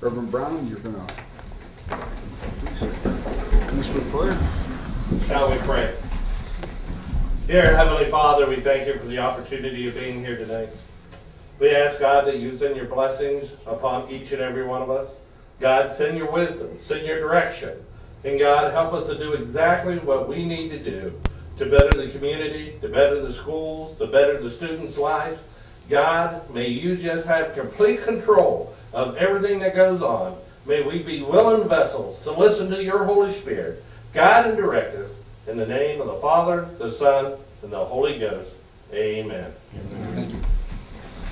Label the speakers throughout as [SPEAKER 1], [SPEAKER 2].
[SPEAKER 1] Reverend Brown, you're going to finish with prayer.
[SPEAKER 2] Shall we pray? Dear Heavenly Father, we thank you for the opportunity of being here today. We ask, God, that you send your blessings upon each and every one of us. God, send your wisdom, send your direction. And God, help us to do exactly what we need to do to better the community, to better the schools, to better the students' lives. God, may you just have complete control of everything that goes on. May we be willing vessels to listen to your Holy Spirit. Guide and direct us. In the name of the Father, the Son, and the Holy Ghost. Amen.
[SPEAKER 1] Thank you.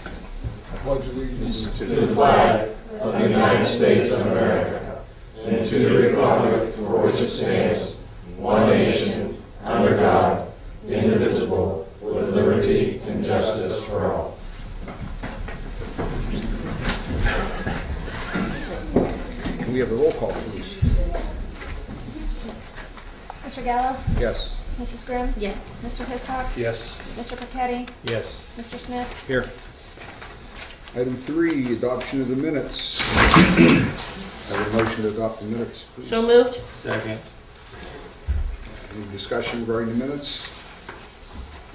[SPEAKER 1] I pledge allegiance
[SPEAKER 3] to the flag of the United States of America and to the republic for which it stands, one nation, under God, indivisible, with liberty and justice for all.
[SPEAKER 1] Can we have the roll call, please?
[SPEAKER 4] Mr. Gallo?
[SPEAKER 1] Yes.
[SPEAKER 4] Mrs. Grimm?
[SPEAKER 5] Yes.
[SPEAKER 4] Mr. Hiscox?
[SPEAKER 1] Yes.
[SPEAKER 4] Mr. Percetti?
[SPEAKER 1] Yes.
[SPEAKER 4] Mr. Smith?
[SPEAKER 1] Here. Item 3, adoption of the minutes. I have a motion to adopt the minutes, please.
[SPEAKER 5] So moved.
[SPEAKER 2] Second.
[SPEAKER 1] Any discussion regarding the minutes?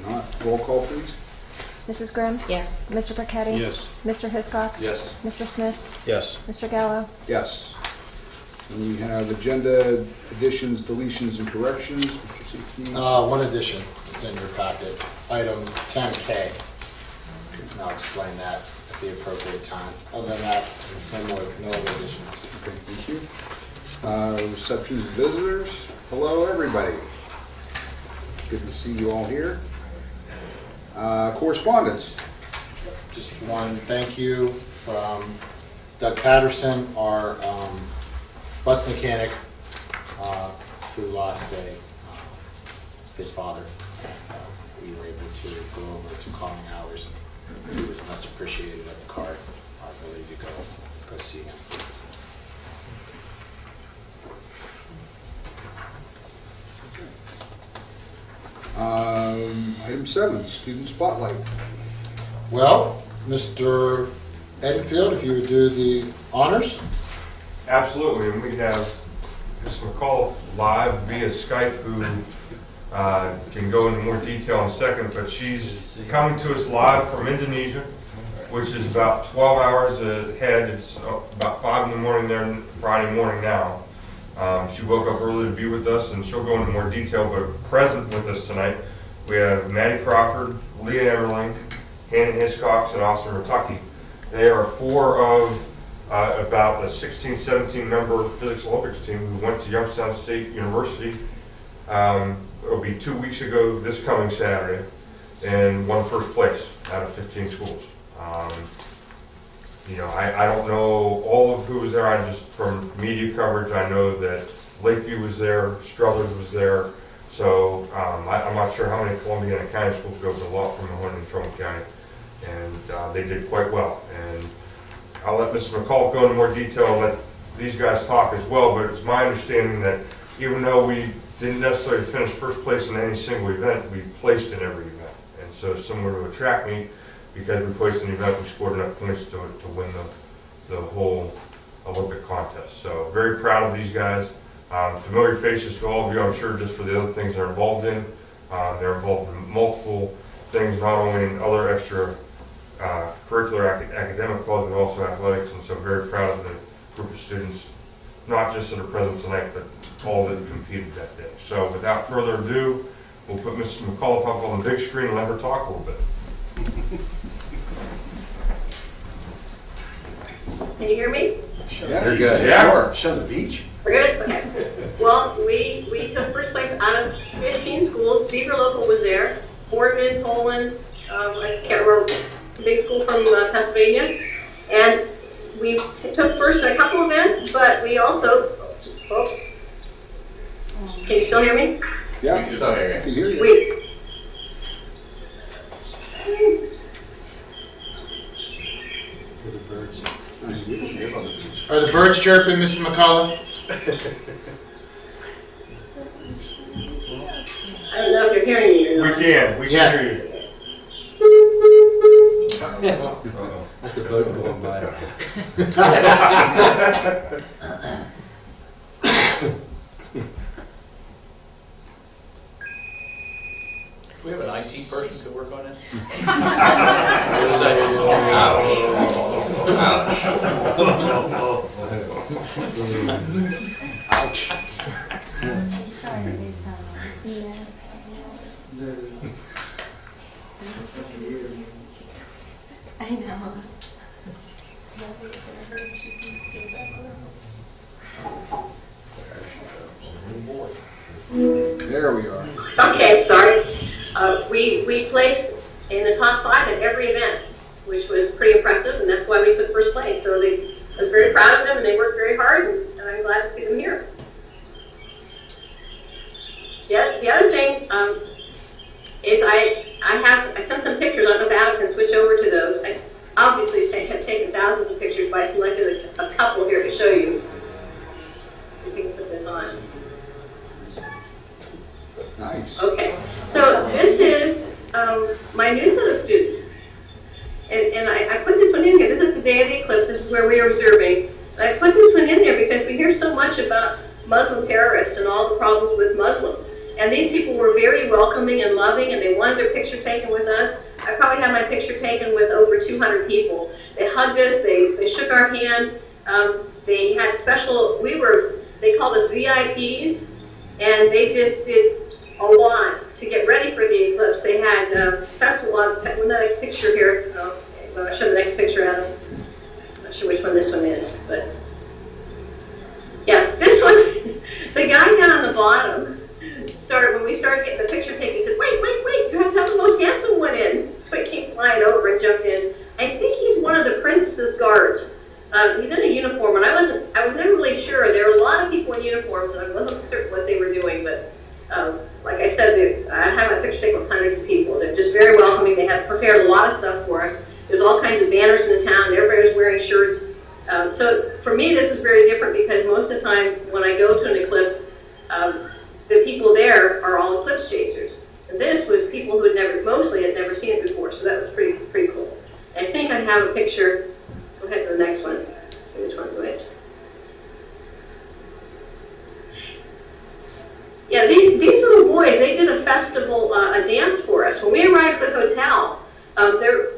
[SPEAKER 1] Not. Roll call, please.
[SPEAKER 4] Mrs. Grimm?
[SPEAKER 5] Yes.
[SPEAKER 4] Mr. Percetti?
[SPEAKER 1] Yes.
[SPEAKER 4] Mr. Hiscox?
[SPEAKER 1] Yes.
[SPEAKER 4] Mr. Smith?
[SPEAKER 1] Yes.
[SPEAKER 4] Mr. Gallo?
[SPEAKER 1] Yes. And we have agenda additions, deletions, and corrections. Mr. Safety.
[SPEAKER 6] One addition. It's in your packet. Item 10K. And I'll explain that at the appropriate time. Other than that, no other additions.
[SPEAKER 1] Okay, thank you. Receptions and visitors. Hello, everybody. Good to see you all here. Correspondence.
[SPEAKER 6] Just one thank you from Doug Patterson, our bus mechanic who lost his father. We were able to go over to calling hours. He was much appreciated at the card, our ability to go see him.
[SPEAKER 1] Item 7, student spotlight.
[SPEAKER 6] Well, Mr. Edenfield, if you would do the honors.
[SPEAKER 7] Absolutely, and we have Ms. McCall live via Skype who can go into more detail in a second, but she's coming to us live from Indonesia, which is about 12 hours ahead. It's about 5 in the morning there, Friday morning now. She woke up early to be with us, and she'll go into more detail, but present with us tonight, we have Maddie Crawford, Leah Emerling, Hannah Hiscox, and Austin Ritaki. They are 4 of about a 16, 17 member physics Olympics team who went to Youngstown State University. It'll be 2 weeks ago this coming Saturday, and won first place out of 15 schools. You know, I don't know all of who was there. I just, from media coverage, I know that Lakeview was there, Struthers was there. So I'm not sure how many Columbiana County schools go, but a lot from the one in Trumbull County. And they did quite well. And I'll let Mrs. McCall go into more detail and let these guys talk as well, but it's my understanding that even though we didn't necessarily finish first place in any single event, we placed in every event. And so similar to a track meet, because we placed in the event, we scored enough points to win the whole Olympic contest. So very proud of these guys. Familiar faces to all of you, I'm sure, just for the other things they're involved in. They're involved in multiple things, not only in other extra curricular academic clubs, but also athletics, and so very proud of the group of students, not just that are present tonight, but all that competed that day. So without further ado, we'll put Mrs. McCullough up on the big screen and let her talk a little bit.
[SPEAKER 8] Can you hear me?
[SPEAKER 1] Yeah,
[SPEAKER 3] You're good.
[SPEAKER 7] Yeah.
[SPEAKER 1] Sure. Show the beach.
[SPEAKER 8] We're good? Okay. Well, we took first place out of 15 schools. Beaver Local was there, Boardman, Poland, I can't remember, the big school from Pennsylvania. And we took first in a couple events, but we also, oops. Can you still hear me?
[SPEAKER 1] Yeah,
[SPEAKER 3] I can still hear you.
[SPEAKER 1] I can hear you.
[SPEAKER 6] Are the birds chirping, Mrs. McCullough?
[SPEAKER 8] I don't know if you're hearing me or not.
[SPEAKER 7] We can
[SPEAKER 6] Yes.
[SPEAKER 7] hear you.
[SPEAKER 3] That's a boat going by.
[SPEAKER 5] We have an IT person to work on it.
[SPEAKER 6] Ouch.
[SPEAKER 4] I know.
[SPEAKER 1] There we are.
[SPEAKER 8] Okay, sorry. We placed in the top 5 at every event, which was pretty impressive, and that's why we took first place. So I was very proud of them, and they worked very hard, and I'm glad to see them here. Yeah, the other thing is I sent some pictures. I don't know if Adam can switch over to those. I obviously have taken thousands of pictures, but I selected a couple here to show you. Let's see if we can put this on.
[SPEAKER 1] Nice.
[SPEAKER 8] Okay, so this is my new set of students. And I put this one in here. This is the day of the eclipse. This is where we are observing. And I put this one in there because we hear so much about Muslim terrorists and all the problems with Muslims. And these people were very welcoming and loving, and they wanted their picture taken with us. I probably had my picture taken with over 200 people. They hugged us. They shook our hand. They had special, they called us VIPs, and they just did a lot to get ready for the eclipse. They had festival, another picture here. I'll show the next picture, Adam. I'm not sure which one this one is, but yeah, this one, the guy down on the bottom when we started getting the picture taken, he said, wait, you have to have the most handsome one in. So he came flying over and jumped in. I think he's one of the princess's guards. He's in a uniform, and I was never really sure. There were a lot of people in uniforms, and I wasn't certain what they were doing, but like I said, I have my picture taken with hundreds of people. They're just very welcoming. They have prepared a lot of stuff for us. There's all kinds of banners in the town. Everybody was wearing shirts. So for me, this is very different because most of the time when I go to an eclipse, the people there are all eclipse chasers. And this was people who mostly had never seen it before, so that was pretty cool. I think I have a picture. Go ahead to the next one. See which one's which. Yeah, these little boys, they did a festival, a dance for us. When we arrived at the hotel,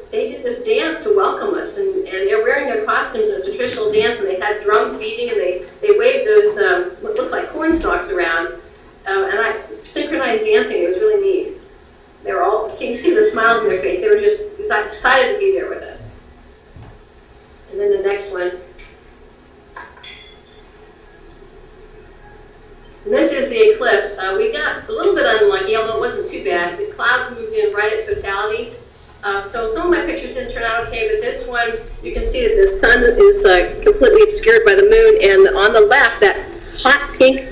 [SPEAKER 8] they did this dance to welcome us, and they're wearing their costumes, and it's a traditional dance, and they had drums beating, and they waved those, what looks like corn stalks around, and I synchronized dancing. It was really neat. They were all, so you can see the smiles on their face. They were just excited to be there with us. And then the next one. And this is the eclipse. We got a little bit unlucky, although it wasn't too bad. The clouds moved in right at totality. So some of my pictures didn't turn out okay, but this one, you can see that the sun is completely obscured by the moon, and on the left, that hot pink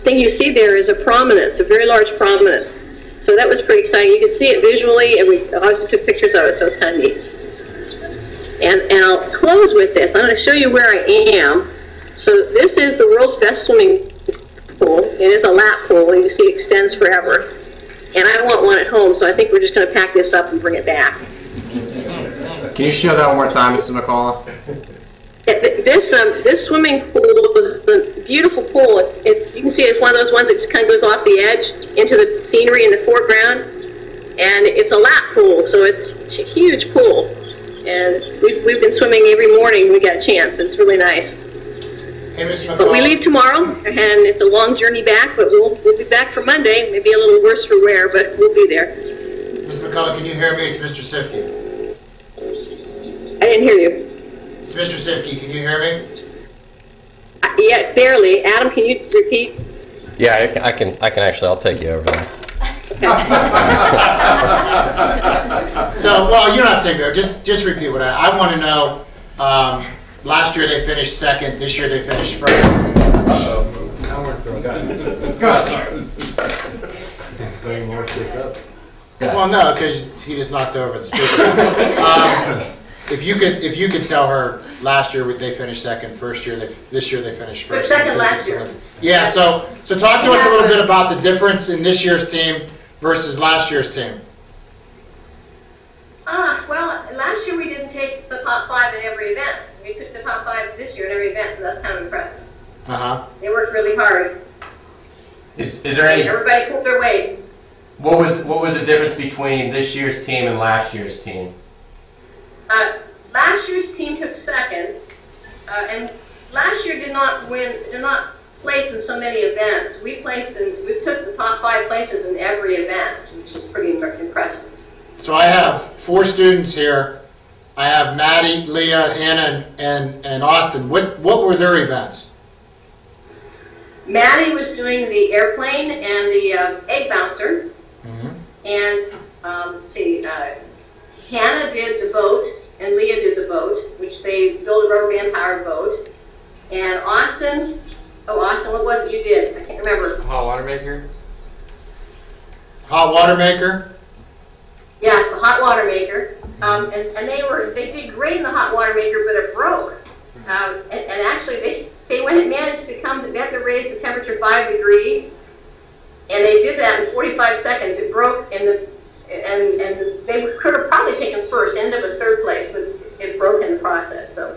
[SPEAKER 8] thing you see there is a prominence, a very large prominence. So that was pretty exciting. You can see it visually, and we obviously took pictures of it, so it's kind of neat. And I'll close with this. I'm going to show you where I am. So this is the world's best swimming pool. It is a lap pool, and you see it extends forever. And I want one at home, so I think we're just going to pack this up and bring it back.
[SPEAKER 9] Can you show that one more time, Mrs. McCullough?
[SPEAKER 8] This swimming pool was a beautiful pool. You can see it's one of those ones that just kind of goes off the edge into the scenery in the foreground. And it's a lap pool, so it's a huge pool. And we've been swimming every morning when we get a chance. It's really nice.
[SPEAKER 6] Hey, Mr. McCullough.
[SPEAKER 8] But we leave tomorrow, and it's a long journey back, but we'll be back for Monday. Maybe a little worse for wear, but we'll be there.
[SPEAKER 6] Mr. McCullough, can you hear me? It's Mr. Sifke.
[SPEAKER 8] I didn't hear you.
[SPEAKER 6] It's Mr. Sifke. Can you hear me?
[SPEAKER 8] Yeah, barely. Adam, can you repeat?
[SPEAKER 9] Yeah, I can actually, I'll take you over there.
[SPEAKER 6] So, well, you don't have to take me over. Just repeat what I want to know. Last year they finished second. This year they finished first.
[SPEAKER 3] Now we're throwing Playing more pick up.
[SPEAKER 6] Well, no, because he just knocked over the speaker. If you could tell her, last year they finished second. This year they finished first.
[SPEAKER 8] Second last year.
[SPEAKER 6] Yeah. So talk to us a little bit about the difference in this year's team versus last year's team.
[SPEAKER 8] Well, last year we didn't take the top 5 in every event. We took the top 5 this year in every event, so that's kind of impressive. They worked really hard.
[SPEAKER 9] Is there any?
[SPEAKER 8] Everybody pulled their weight.
[SPEAKER 9] What was the difference between this year's team and last year's team?
[SPEAKER 8] Last year's team took second, and last year did not place in so many events. We took the top 5 places in every event, which is pretty impressive.
[SPEAKER 6] So I have 4 students here. I have Maddie, Leah, Hannah, and Austin. What were their events?
[SPEAKER 8] Maddie was doing the airplane and the egg bouncer. And Hannah did the boat, and Leah did the boat, which they built a rubber band powered boat. And Austin, what was it you did? I can't remember.
[SPEAKER 9] Hot water maker.
[SPEAKER 6] Hot water maker?
[SPEAKER 8] Yes, the hot water maker. And they did great in the hot water maker, but it broke. And actually they managed to they had to raise the temperature 5 degrees. And they did that in 45 seconds. It broke, and they could have probably taken first, ended up in 3rd place, but it broke in the process. So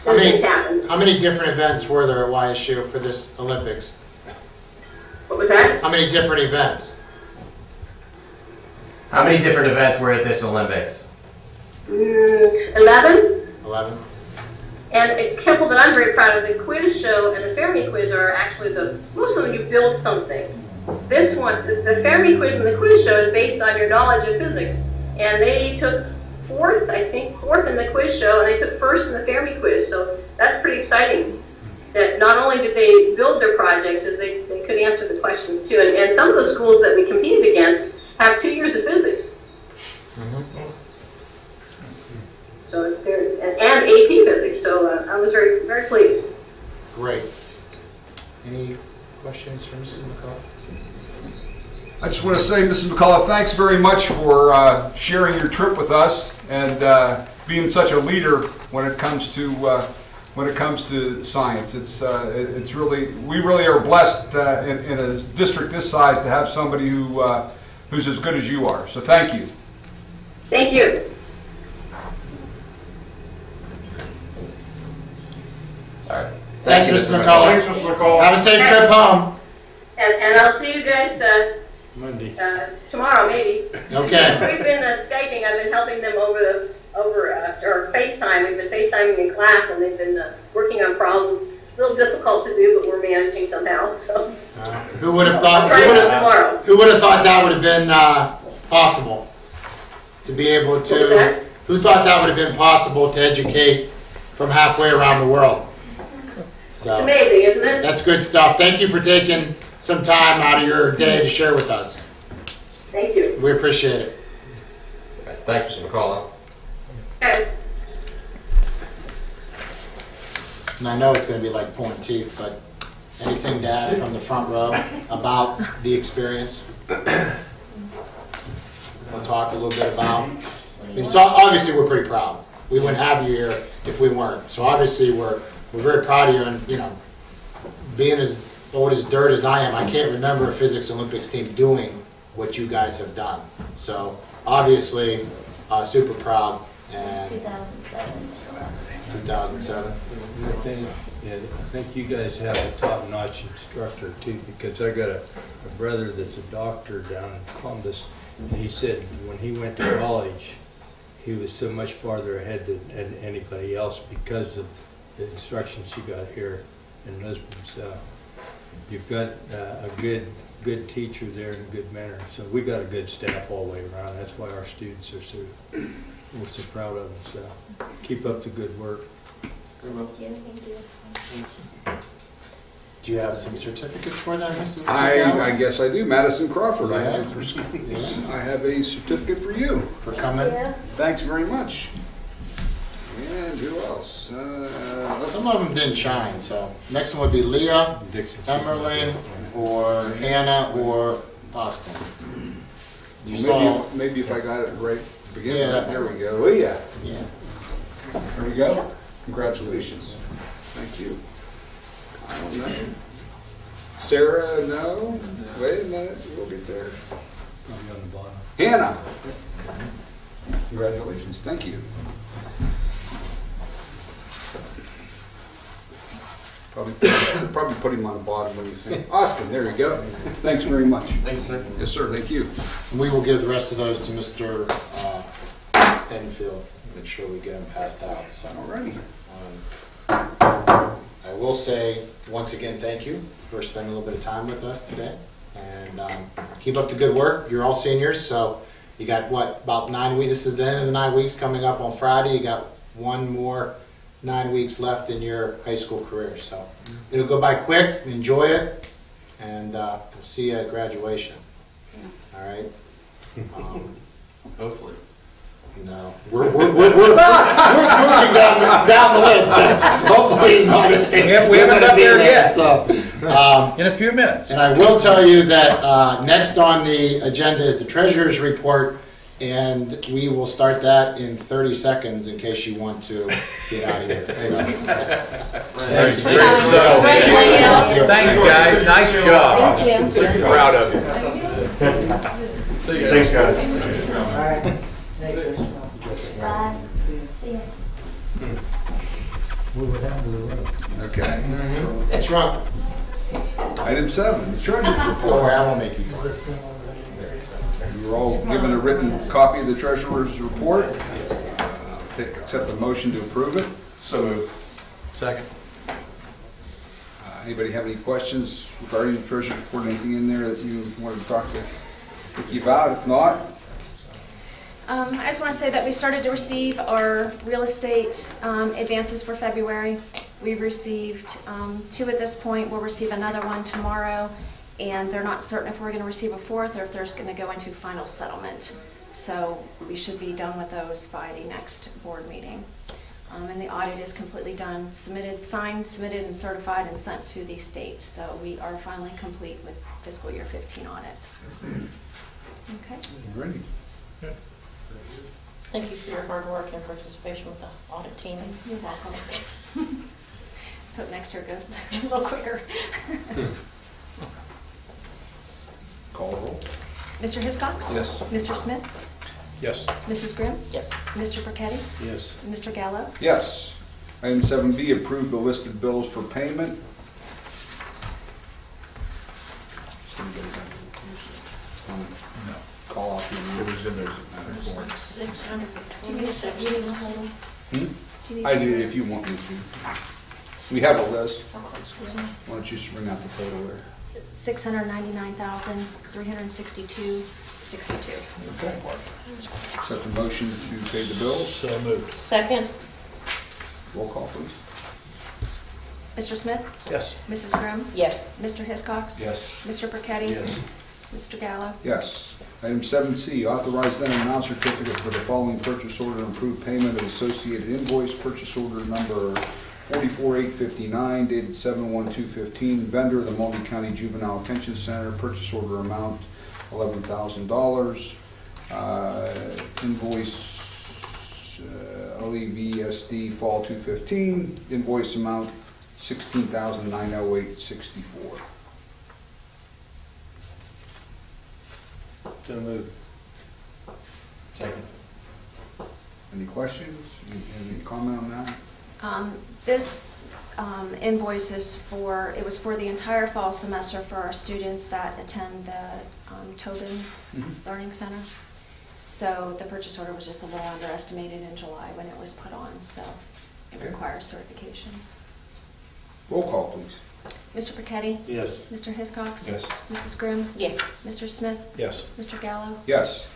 [SPEAKER 8] those things happen.
[SPEAKER 6] How many different events were there at YSU for this Olympics?
[SPEAKER 8] What was that?
[SPEAKER 6] How many different events?
[SPEAKER 9] How many different events were at this Olympics?
[SPEAKER 8] 11.
[SPEAKER 6] 11.
[SPEAKER 8] And a couple that I'm very proud of, the quiz show and the Fermi quiz are actually most of them you build something. This one, the Fermi quiz and the quiz show is based on your knowledge of physics. And they took 4th in the quiz show, and they took 1st in the Fermi quiz. So that's pretty exciting. That not only did they build their projects, as they could answer the questions too. And some of the schools that we competed against have 2 years of physics. So it's there, and AP physics. So I was very, very pleased.
[SPEAKER 6] Great. Any questions for Mrs. McCullough?
[SPEAKER 1] I just want to say, Mrs. McCullough, thanks very much for sharing your trip with us and being such a leader when it comes to science. It's really, we really are blessed in a district this size to have somebody who's as good as you are. So thank you.
[SPEAKER 8] Thank you.
[SPEAKER 9] All right.
[SPEAKER 6] Thanks, Mr. McCullough.
[SPEAKER 7] Thanks, Mr. McCall.
[SPEAKER 6] Have a safe trip home.
[SPEAKER 8] And I'll see you guys
[SPEAKER 3] Monday.
[SPEAKER 8] Tomorrow, maybe.
[SPEAKER 6] Okay.
[SPEAKER 8] We've been Skyping. I've been helping them or FaceTime. We've been FaceTiming in class, and they've been working on problems. A little difficult to do, but we're managing somehow. So.
[SPEAKER 6] Who would have thought?
[SPEAKER 8] Try it tomorrow.
[SPEAKER 6] Who would have thought that would have been possible to be able to? Who thought that would have been possible to educate from halfway around the world? So,
[SPEAKER 8] it's amazing, isn't it?
[SPEAKER 6] That's good stuff. Thank you for taking some time out of your day to share with us.
[SPEAKER 8] Thank you.
[SPEAKER 6] We appreciate it.
[SPEAKER 9] Thanks, Mr. McCullough.
[SPEAKER 8] Okay.
[SPEAKER 6] And I know it's going to be like pulling teeth, but anything to add from the front row about the experience? We'll talk a little bit about. It's obviously we're pretty proud. We wouldn't have you here if we weren't. So obviously we're very proud of you, and being as old as dirt as I am, I can't remember a physics Olympics team doing what you guys have done. So obviously super proud. And
[SPEAKER 4] 2007.
[SPEAKER 6] 2007.
[SPEAKER 3] I think you guys have a top-notch instructor too, because I got a brother that's a doctor down in Columbus, and he said when he went to college, he was so much farther ahead than anybody else because of the instructions you got here in Lisbon. So you've got a good teacher there and a good mentor. So we got a good staff all the way around. That's why our students are we're so proud of them. So keep up the good work.
[SPEAKER 4] Thank you.
[SPEAKER 6] Do you have some certificates for them, Mrs.
[SPEAKER 1] I guess I do. Madison Crawford, I
[SPEAKER 6] Yeah.
[SPEAKER 1] have a certificate for you.
[SPEAKER 6] For coming?
[SPEAKER 4] Yeah.
[SPEAKER 1] Thanks very much. And who else?
[SPEAKER 6] Some of them didn't shine, so next one would be Leah, Emerlyn, or Hannah, or Austin. You saw,
[SPEAKER 1] Maybe if I got it right at the beginning.
[SPEAKER 6] Yeah.
[SPEAKER 1] There we go. Leah.
[SPEAKER 6] yeah.
[SPEAKER 1] There you go. Congratulations. Thank you. I don't know. Sarah, no? Wait a minute. We'll get there.
[SPEAKER 3] Probably on the bottom.
[SPEAKER 1] Hannah. Congratulations. Thank you. Probably put him on the bottom when you think. Austin, there you go. Thanks very much.
[SPEAKER 9] Thank you, sir.
[SPEAKER 1] Yes, sir, thank you.
[SPEAKER 6] We will give the rest of those to Mr. Enfield, make sure we get them passed out, so.
[SPEAKER 1] Alrighty.
[SPEAKER 6] I will say, once again, thank you for spending a little bit of time with us today. And keep up the good work. You're all seniors, so you got, what, about 9 weeks? This is the end of the 9 weeks coming up on Friday. You got one more 9 weeks left in your high school career. So it'll go by quick. Enjoy it. And we'll see you at graduation. All right?
[SPEAKER 9] Hopefully.
[SPEAKER 6] No, we're moving down the list. Hopefully, it's not anything.
[SPEAKER 5] We haven't got there yet.
[SPEAKER 6] So,
[SPEAKER 5] In a few minutes.
[SPEAKER 6] and I will tell you that next on the agenda is the treasurer's report, and we will start that in 30 seconds in case you want to get out of here. So,
[SPEAKER 5] Thanks, guys. Nice job.
[SPEAKER 4] Thank you.
[SPEAKER 5] Proud of you.
[SPEAKER 7] Thanks, guys.
[SPEAKER 4] Bye. See ya.
[SPEAKER 1] Okay.
[SPEAKER 6] That's wrong.
[SPEAKER 1] Item 7, the treasurer's
[SPEAKER 6] Don't
[SPEAKER 1] report.
[SPEAKER 6] worry, I won't make you do it.
[SPEAKER 1] You were all given a written copy of the treasurer's report. Accept the motion to approve it.
[SPEAKER 7] So moved.
[SPEAKER 5] Second.
[SPEAKER 1] Anybody have any questions regarding the treasurer's report? Anything in there that you wanted to talk to Vicki about? If not,
[SPEAKER 10] I just want to say that we started to receive our real estate advances for February. We've received 2 at this point. We'll receive another one tomorrow, and they're not certain if we're going to receive a 4th or if there's going to go into final settlement. So we should be done with those by the next board meeting. And the audit is completely done, signed, submitted, and certified, and sent to the state. So we are finally complete with fiscal year 15 audit. Okay.
[SPEAKER 1] ready.
[SPEAKER 11] Thank you for your hard work and participation with the audit team.
[SPEAKER 10] You're welcome. So next year goes a little quicker.
[SPEAKER 1] Call the roll.
[SPEAKER 10] Mr. Hiscox?
[SPEAKER 5] Yes.
[SPEAKER 10] Mr. Smith?
[SPEAKER 5] Yes.
[SPEAKER 10] Mrs. Grimm?
[SPEAKER 11] Yes.
[SPEAKER 10] Mr. Burketti?
[SPEAKER 5] Yes.
[SPEAKER 10] Mr. Gallo?
[SPEAKER 1] Yes. Item 7B, approve the listed bills for payment.
[SPEAKER 5] No.
[SPEAKER 1] Call off the
[SPEAKER 5] It
[SPEAKER 1] amount.
[SPEAKER 5] was in there.
[SPEAKER 10] Do you need to read the total?
[SPEAKER 1] Hmm?
[SPEAKER 10] Do you need
[SPEAKER 1] I
[SPEAKER 10] to-
[SPEAKER 1] do, if you want me to. We have a list.
[SPEAKER 11] Excuse me.
[SPEAKER 1] Why don't you just bring out the total there?
[SPEAKER 10] 699,362.62.
[SPEAKER 1] Okay. Accept the motion to pay the bills.
[SPEAKER 5] So moved.
[SPEAKER 11] Second.
[SPEAKER 1] Roll call, please.
[SPEAKER 10] Mr. Smith?
[SPEAKER 5] Yes.
[SPEAKER 10] Mrs. Grimm?
[SPEAKER 11] Yes.
[SPEAKER 10] Mr. Hiscox?
[SPEAKER 5] Yes.
[SPEAKER 10] Mr. Burketti?
[SPEAKER 5] Yes.
[SPEAKER 10] Mr. Gallo?
[SPEAKER 1] Yes. Item 7C, authorize then and amount certificate for the following purchase order and approve payment of associated invoice, purchase order number 44859 dated 7/1/2/15, vendor the Multnomah County Juvenile Detention Center, purchase order amount $11,000, invoice LEVSD Fall 215, invoice amount $16,908.64.
[SPEAKER 5] So moved. Second.
[SPEAKER 1] Any questions? Any comment on that?
[SPEAKER 10] This invoice is for, it was for the entire fall semester for our students that attend the Tobin Learning Center. So the purchase order was just a little underestimated in July when it was put on, so it
[SPEAKER 1] Okay.
[SPEAKER 10] requires certification.
[SPEAKER 1] Roll call, please.
[SPEAKER 10] Mr. Burketti?
[SPEAKER 5] Yes.
[SPEAKER 10] Mr. Hiscox?
[SPEAKER 5] Yes.
[SPEAKER 10] Mrs. Grimm?
[SPEAKER 11] Yes.
[SPEAKER 10] Mr. Smith?
[SPEAKER 5] Yes.
[SPEAKER 10] Mr. Gallo?
[SPEAKER 1] Yes.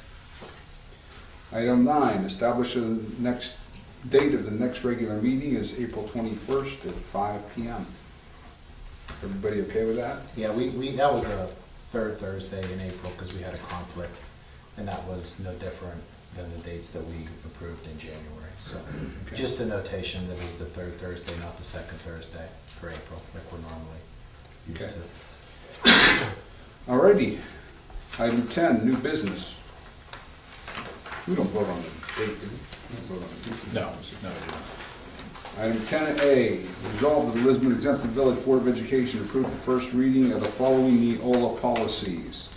[SPEAKER 1] Item 9, establish the next date of the next regular meeting is April 21st at 5 p.m. Everybody okay with that?
[SPEAKER 6] Yeah, that was a third Thursday in April because we had a conflict, and that was no different than the dates that we approved in January. So
[SPEAKER 1] Okay.
[SPEAKER 6] just a notation that it was the third Thursday, not the second Thursday for April, like we're normally used
[SPEAKER 1] Okay.
[SPEAKER 6] to.
[SPEAKER 1] Alrighty. Item 10, new business. We don't vote on the date, do we? We don't vote on the date.
[SPEAKER 5] No, no.
[SPEAKER 1] Item 10A, resolve that the Lisbon Exempted Village Board of Education approve the first reading of the following Neola policies.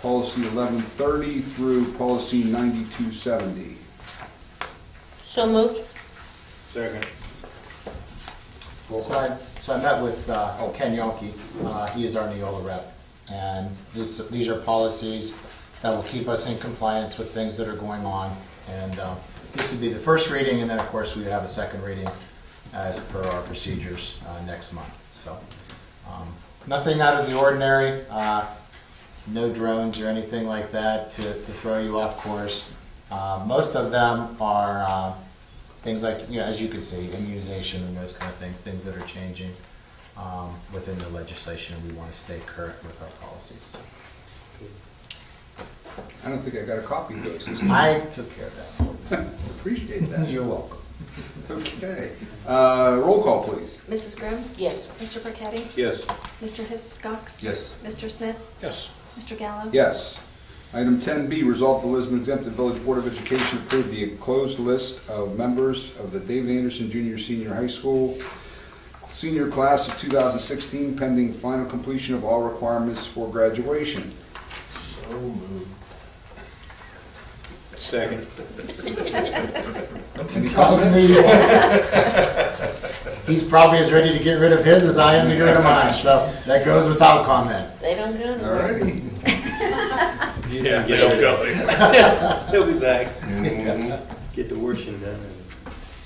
[SPEAKER 1] Policy 1130 through policy 9270.
[SPEAKER 11] So moved.
[SPEAKER 5] Second.
[SPEAKER 6] So I met with Ken Yonke. He is our Neola rep. And these are policies that will keep us in compliance with things that are going on. And this would be the first reading, and then of course we would have a second reading as per our procedures next month. So nothing out of the ordinary, no drones or anything like that to throw you off course. Most of them are things like, as you can see, immunization and those kind of things that are changing within the legislation, and we want to stay current with our policies.
[SPEAKER 1] I don't think I got a copy of those.
[SPEAKER 6] I took care of that.
[SPEAKER 1] Appreciate that.
[SPEAKER 6] You're welcome.
[SPEAKER 1] Okay. Roll call, please.
[SPEAKER 10] Mrs. Grimm?
[SPEAKER 11] Yes.
[SPEAKER 10] Mr. Burketti?
[SPEAKER 5] Yes.
[SPEAKER 10] Mr. Hiscox?
[SPEAKER 5] Yes.
[SPEAKER 10] Mr. Smith?
[SPEAKER 5] Yes.
[SPEAKER 10] Mr. Gallo?
[SPEAKER 1] Yes. Item 10B, resolve the Lisbon Exempted Village Board of Education approve the closed list of members of the David Anderson Junior Senior High School senior class of 2016 pending final completion of all requirements for graduation.
[SPEAKER 5] So moved. Second.
[SPEAKER 1] Any
[SPEAKER 6] Tells
[SPEAKER 1] comment?
[SPEAKER 6] me he's probably as ready to get rid of his as I am to get rid of mine, so that goes without comment.
[SPEAKER 11] They don't do it.
[SPEAKER 1] All righty.
[SPEAKER 5] Yeah, get him going.
[SPEAKER 12] He'll be back. Get the washing done.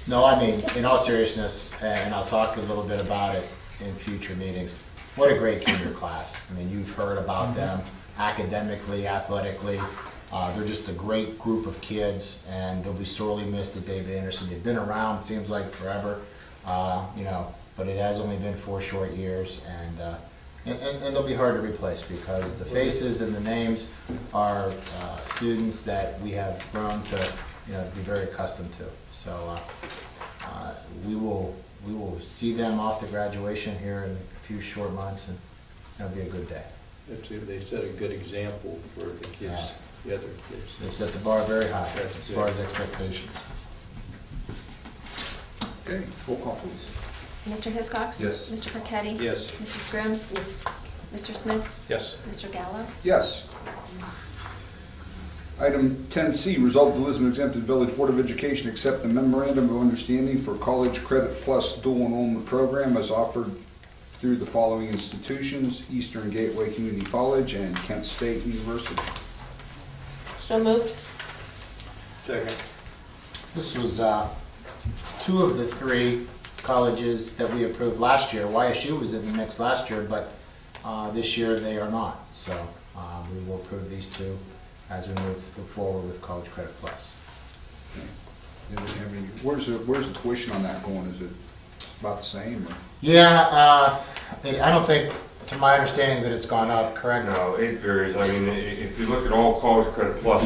[SPEAKER 6] No, I mean, in all seriousness, and I'll talk a little bit about it in future meetings, what a great senior class. I mean, you've heard about them academically, athletically. They're just a great group of kids, and they'll be sorely missed at David Anderson. They've been around, seems like forever, but it has only been 4 short years, and they'll be hard to replace because the faces and the names are students that we have grown to be very accustomed to. So we will see them off to graduation here in a few short months, and it'll be a good day.
[SPEAKER 12] They set a good example for the kids, the other kids.
[SPEAKER 6] They've set the bar very high as far as expectations.
[SPEAKER 1] Okay, roll call, please.
[SPEAKER 10] Mr. Hiscox?
[SPEAKER 5] Yes.
[SPEAKER 10] Mr. Burketti?
[SPEAKER 12] Yes.
[SPEAKER 10] Mrs. Grimm?
[SPEAKER 11] Yes.
[SPEAKER 10] Mr. Smith?
[SPEAKER 5] Yes.
[SPEAKER 10] Mr. Gallo?
[SPEAKER 1] Yes. Item 10C, resolve the Lisbon Exempted Village Board of Education accept the memorandum of understanding for College Credit Plus dual enrollment program as offered through the following institutions: Eastern Gateway Community College and Kent State University.
[SPEAKER 11] So moved.
[SPEAKER 12] Second.
[SPEAKER 6] This was 2 of the 3 colleges that we approved last year. YSU was in the mix last year, but this year they are not. So we will approve these 2 as we move forward with College Credit Plus.
[SPEAKER 1] Where's the tuition on that going? Is it about the same? Or?
[SPEAKER 6] Yeah, I don't think, to my understanding, that it's gone up, correct?
[SPEAKER 7] No, it varies. I mean, if you look at all College Credit Plus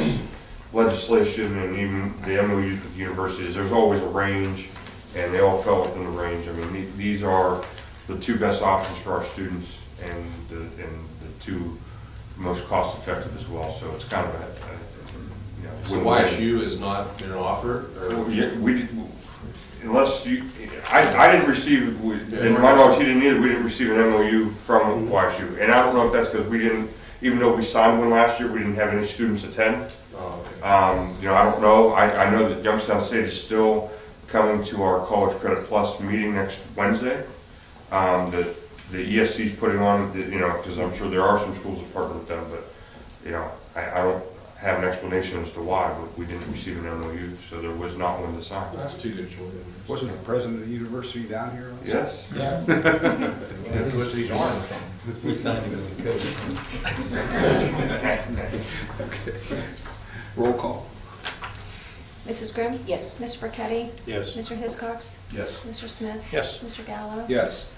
[SPEAKER 7] legislation and even the MOUs with universities, there's always a range, and they all fell within the range. I mean, these are the 2 best options for our students and the 2 most cost effective as well. So it's kind of a
[SPEAKER 5] So YSU is not been offered?
[SPEAKER 7] Well, yeah, we did, unless you, I didn't receive, in my knowledge, he didn't either. We didn't receive an MOU from YSU, and I don't know if that's because we didn't, even though we signed one last year, we didn't have any students attend.
[SPEAKER 5] Oh, okay.
[SPEAKER 7] I don't know. I know that Youngstown State is still coming to our College Credit Plus meeting next Wednesday. The ESC is putting on, because I'm sure there are some schools that partner with them, but I don't have an explanation as to why, but we didn't receive an MOU, so there was not one to sign.
[SPEAKER 5] That's 2 good choices.
[SPEAKER 1] Wasn't the president of the university down here?
[SPEAKER 7] Yes.
[SPEAKER 6] Yeah.
[SPEAKER 5] University's armed.
[SPEAKER 12] We signed it as a code.
[SPEAKER 1] Okay. Roll call.
[SPEAKER 10] Mrs. Grimm?
[SPEAKER 11] Yes.
[SPEAKER 10] Mr. Burketti?
[SPEAKER 12] Yes.
[SPEAKER 10] Mr. Hiscox?
[SPEAKER 5] Yes.
[SPEAKER 10] Mr. Smith?
[SPEAKER 5] Yes.
[SPEAKER 10] Mr. Gallo?
[SPEAKER 1] Yes.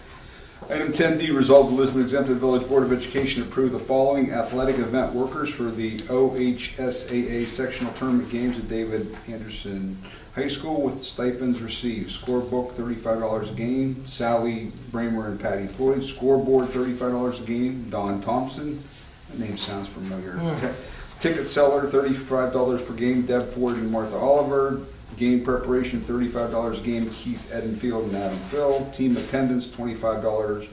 [SPEAKER 1] Item 10D, resolve the Lisbon Exempted Village Board of Education approve the following athletic event workers for the OHSAA sectional tournament games at David Anderson High School with stipends received. Scorebook, $35 a game. Sally Bramer and Patty Floyd. Scoreboard, $35 a game. Don Thompson. That name sounds familiar. Ticket seller, $35 per game. Deb Ford and Martha Oliver. Game preparation, $35 a game, Keith Edenfield and Adam Phil. Team attendance, $25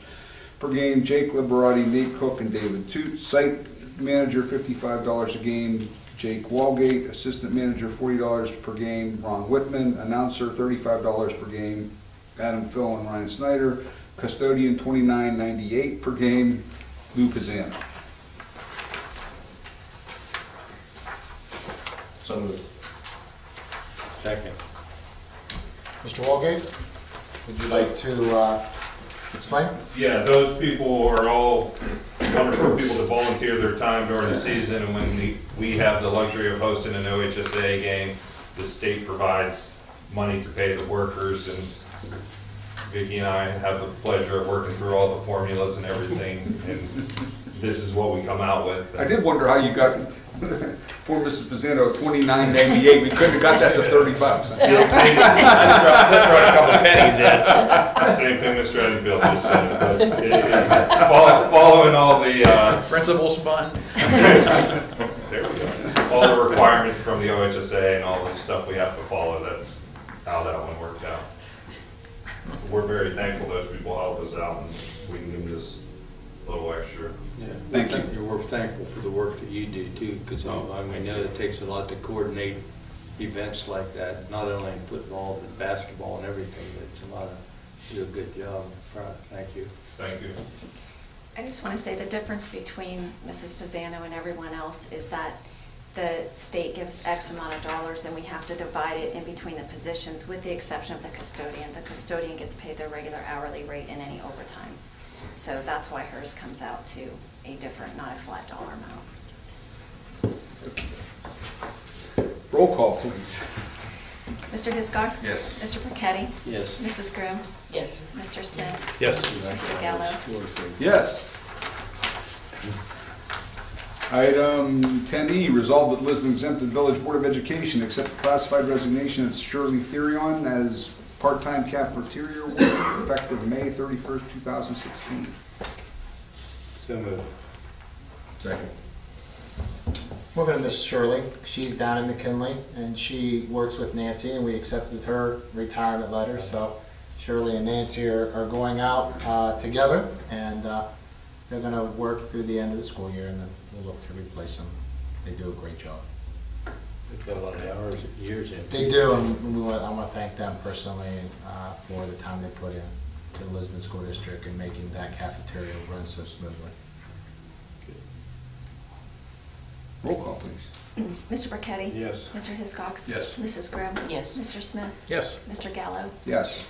[SPEAKER 1] per game, Jake Liberati, Nate Cook, and David Toot. Site manager, $55 a game, Jake Walgate. Assistant manager, $40 per game, Ron Whitman. Announcer, $35 per game, Adam Phil and Ryan Snyder. Custodian $29.98 per game, Lou Pizzano.
[SPEAKER 5] So moved.
[SPEAKER 12] Second.
[SPEAKER 6] Mr. Walgate, would you like to explain?
[SPEAKER 13] Yeah, those people are all wonderful people that volunteer their time during the season, and when we have the luxury of hosting an OHSA game, the state provides money to pay the workers, and Vicki and I have the pleasure of working through all the formulas and everything, and this is what we come out with.
[SPEAKER 1] I did wonder how you got poor Mrs. Pizzano $29.98. We couldn't have got that to $30.
[SPEAKER 13] I just brought a couple of pennies in. Same thing Mr. Edenfield just said, but following all the
[SPEAKER 12] Principal's fund.
[SPEAKER 13] there we go. All the requirements from the OHSA and all the stuff we have to follow, that's how that one worked out. We're very thankful those people help us out, and we can give them this little extra.
[SPEAKER 12] Yeah.
[SPEAKER 1] Thank you.
[SPEAKER 12] We're thankful for the work that you do too, because I know it takes a lot to coordinate events like that, not only in football, but basketball and everything, but it's a lot of, you do a good job. Thank you.
[SPEAKER 13] Thank you.
[SPEAKER 10] I just want to say the difference between Mrs. Pizzano and everyone else is that the state gives X amount of dollars and we have to divide it in between the positions, with the exception of the custodian. The custodian gets paid their regular hourly rate and any overtime. So that's why hers comes out to a different, not a flat dollar amount.
[SPEAKER 1] Roll call, please.
[SPEAKER 10] Mr. Hiscox?
[SPEAKER 5] Yes.
[SPEAKER 10] Mr. Percetti?
[SPEAKER 12] Yes.
[SPEAKER 10] Mrs. Grimm?
[SPEAKER 11] Yes.
[SPEAKER 10] Mr. Smith?
[SPEAKER 12] Yes.
[SPEAKER 10] Mr. Gallo?
[SPEAKER 1] Yes. Item 10E, resolve that Lisbon Exempted Village Board of Education accept the classified resignation of Shirley Therion as part-time cafeteria worker effective May 31st, 2016.
[SPEAKER 12] So moved.
[SPEAKER 5] Second.
[SPEAKER 6] We're going to miss Shirley. She's down in McKinley, and she works with Nancy, and we accepted her retirement letter. So Shirley and Nancy are going out together, and they're going to work through the end of the school year, and then we'll look to replace them. They do a great job.
[SPEAKER 12] They've got a lot of hours, years in.
[SPEAKER 6] They do, and I want to thank them personally for the time they put in to the Lisbon School District and making that cafeteria run so smoothly.
[SPEAKER 1] Roll call, please.
[SPEAKER 10] Mr. Percetti?
[SPEAKER 12] Yes.
[SPEAKER 10] Mr. Hiscox?
[SPEAKER 5] Yes.
[SPEAKER 10] Mrs. Grimm?
[SPEAKER 11] Yes.
[SPEAKER 10] Mr. Smith?
[SPEAKER 12] Yes.
[SPEAKER 10] Mr. Gallo?
[SPEAKER 1] Yes.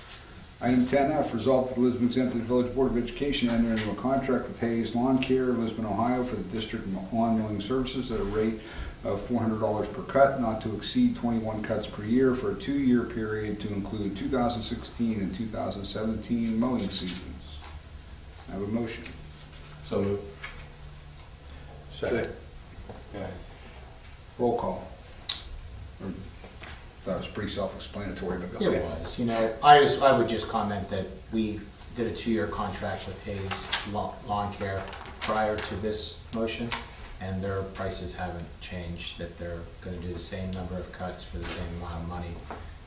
[SPEAKER 1] Item 10F, resolve that the Lisbon Exempted Village Board of Education enter into a contract with Hayes Lawn Care, Lisbon, Ohio, for the district lawn mowing services at a rate of $400 per cut, not to exceed 21 cuts per year for a 2-year period to include 2016 and 2017 mowing seasons. I have a motion.
[SPEAKER 5] So moved.
[SPEAKER 12] Second.
[SPEAKER 1] Roll call. That was pretty self-explanatory, but go
[SPEAKER 6] It
[SPEAKER 1] ahead.
[SPEAKER 6] was. You know, I would just comment that we did a 2-year contract with Hayes Lawn Care prior to this motion, and their prices haven't changed, that they're going to do the same number of cuts for the same amount of money,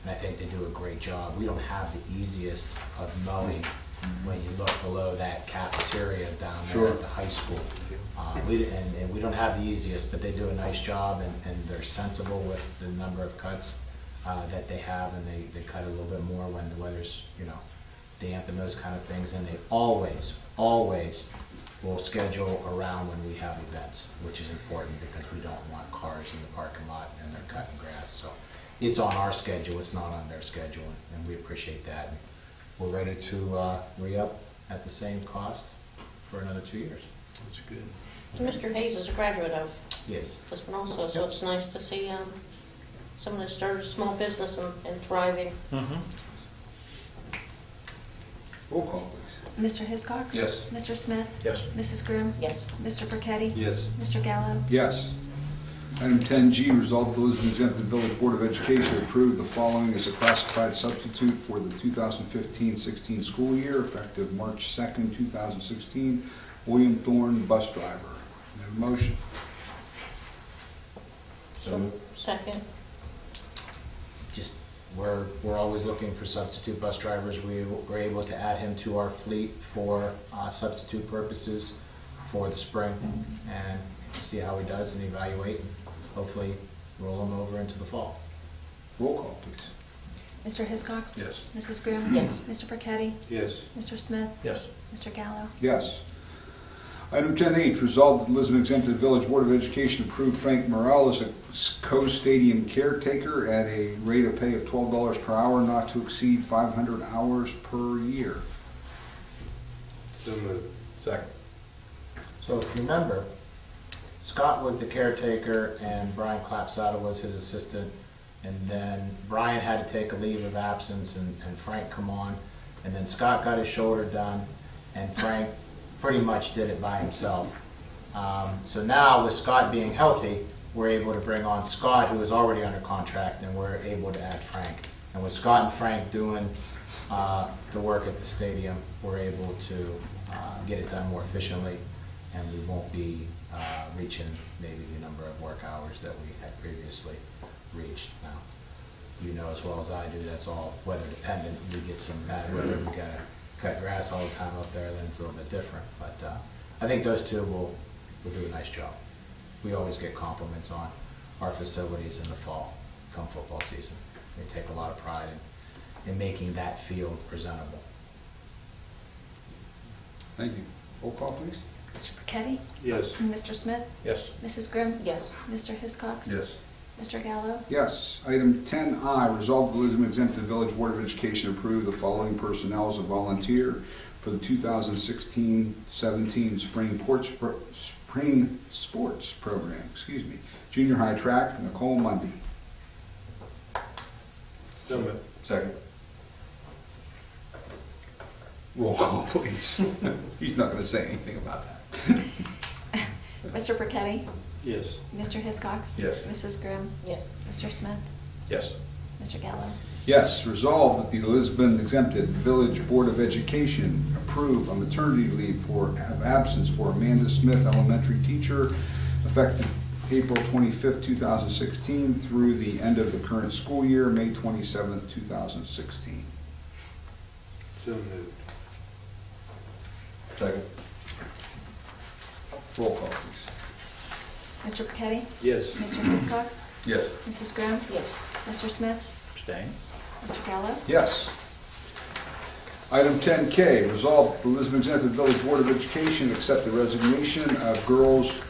[SPEAKER 6] and I think they do a great job. We don't have the easiest of mowing when you look below that cafeteria down there at the high school. And we don't have the easiest, but they do a nice job, and they're sensible with the number of cuts that they have, and they cut a little bit more when the weather's, you know, damp and those kind of things, and they always will schedule around when we have events, which is important because we don't want cars in the parking lot and they're cutting grass. So it's on our schedule, it's not on their schedule, and we appreciate that. And we're ready to re-up at the same cost for another 2 years.
[SPEAKER 12] That's good.
[SPEAKER 11] Mr. Hayes is a graduate of
[SPEAKER 6] Yes.
[SPEAKER 11] Lisbon also, so it's nice to see someone who started a small business and thriving.
[SPEAKER 1] Roll call, please.
[SPEAKER 10] Mr. Hiscox?
[SPEAKER 5] Yes.
[SPEAKER 10] Mr. Smith?
[SPEAKER 12] Yes.
[SPEAKER 10] Mrs. Grimm?
[SPEAKER 11] Yes.
[SPEAKER 10] Mr. Percetti?
[SPEAKER 12] Yes.
[SPEAKER 10] Mr. Gallo?
[SPEAKER 1] Yes. Item 10G, resolve that the Lisbon Exempted Village Board of Education approve the following as a classified substitute for the 2015-16 school year, effective March 2nd, 2016. William Thorne, bus driver. May I have a motion?
[SPEAKER 5] So moved.
[SPEAKER 11] Second.
[SPEAKER 6] Just, we're always looking for substitute bus drivers. We were able to add him to our fleet for substitute purposes for the spring, and see how he does and evaluate, and hopefully roll him over into the fall.
[SPEAKER 1] Roll call, please.
[SPEAKER 10] Mr. Hiscox?
[SPEAKER 5] Yes.
[SPEAKER 10] Mrs. Grimm?
[SPEAKER 11] Yes.
[SPEAKER 10] Mr. Burketti?
[SPEAKER 12] Yes.
[SPEAKER 10] Mr. Smith?
[SPEAKER 9] Yes.
[SPEAKER 10] Mr. Gallo?
[SPEAKER 1] Yes. Item 10H, resolved that the Lisbon Exempted Village Board of Education approve Frank Morrell as a co-stadium caretaker at a rate of pay of $12 per hour, not to exceed 500 hours per year.
[SPEAKER 12] So moved.
[SPEAKER 5] Second.
[SPEAKER 6] So if you remember, Scott was the caretaker and Brian Clapsaddle was his assistant. And then Brian had to take a leave of absence and Frank come on. And then Scott got his shoulder done and Frank pretty much did it by himself. So now with Scott being healthy, we're able to bring on Scott, who is already under contract, and we're able to add Frank. And with Scott and Frank doing the work at the stadium, we're able to get it done more efficiently, and we won't be reaching maybe the number of work hours that we had previously reached. Now, you know as well as I do, that's all weather dependent. We get some bad weather, we gotta cut grass all the time up there, then it's a little bit different. But I think those two will do a nice job. We always get compliments on our facilities in the fall, come football season. They take a lot of pride in making that field presentable.
[SPEAKER 1] Thank you. Roll call, please.
[SPEAKER 10] Mr. Burketti?
[SPEAKER 12] Yes.
[SPEAKER 10] Mr. Smith?
[SPEAKER 5] Yes.
[SPEAKER 10] Mrs. Grimm?
[SPEAKER 11] Yes.
[SPEAKER 10] Mr. Hiscox?
[SPEAKER 5] Yes.
[SPEAKER 10] Mr. Gallo?
[SPEAKER 1] Yes. Item 10I, resolved the Lisbon Exempted Village Board of Education approve the following personnel as a volunteer for the 2016-17 spring sports program. Junior high track, Nicole Mundy.
[SPEAKER 12] So moved.
[SPEAKER 1] Second. Roll call, please. He's not going to say anything about that.
[SPEAKER 10] Mr. Burketti?
[SPEAKER 12] Yes.
[SPEAKER 10] Mr. Hiscox?
[SPEAKER 5] Yes.
[SPEAKER 10] Mrs. Grimm?
[SPEAKER 11] Yes.
[SPEAKER 10] Mr. Smith?
[SPEAKER 5] Yes.
[SPEAKER 10] Mr. Gallo?
[SPEAKER 1] Yes, resolved that the Lisbon Exempted Village Board of Education approve a maternity leave of absence for Amanda Smith, elementary teacher, effective April 25th, 2016 through the end of the current school year, May 27th, 2016.
[SPEAKER 12] So moved.
[SPEAKER 1] Second. Roll call, please.
[SPEAKER 10] Mr. Burketti?
[SPEAKER 12] Yes.
[SPEAKER 10] Mr. Hiscox?
[SPEAKER 5] Yes.
[SPEAKER 10] Mrs. Grimm?
[SPEAKER 11] Yes.
[SPEAKER 10] Mr. Smith?
[SPEAKER 5] Abstain.
[SPEAKER 10] Mr. Gallo?
[SPEAKER 1] Yes. Item 10K, resolved that the Lisbon Exempted Village Board of Education accept the resignation of girls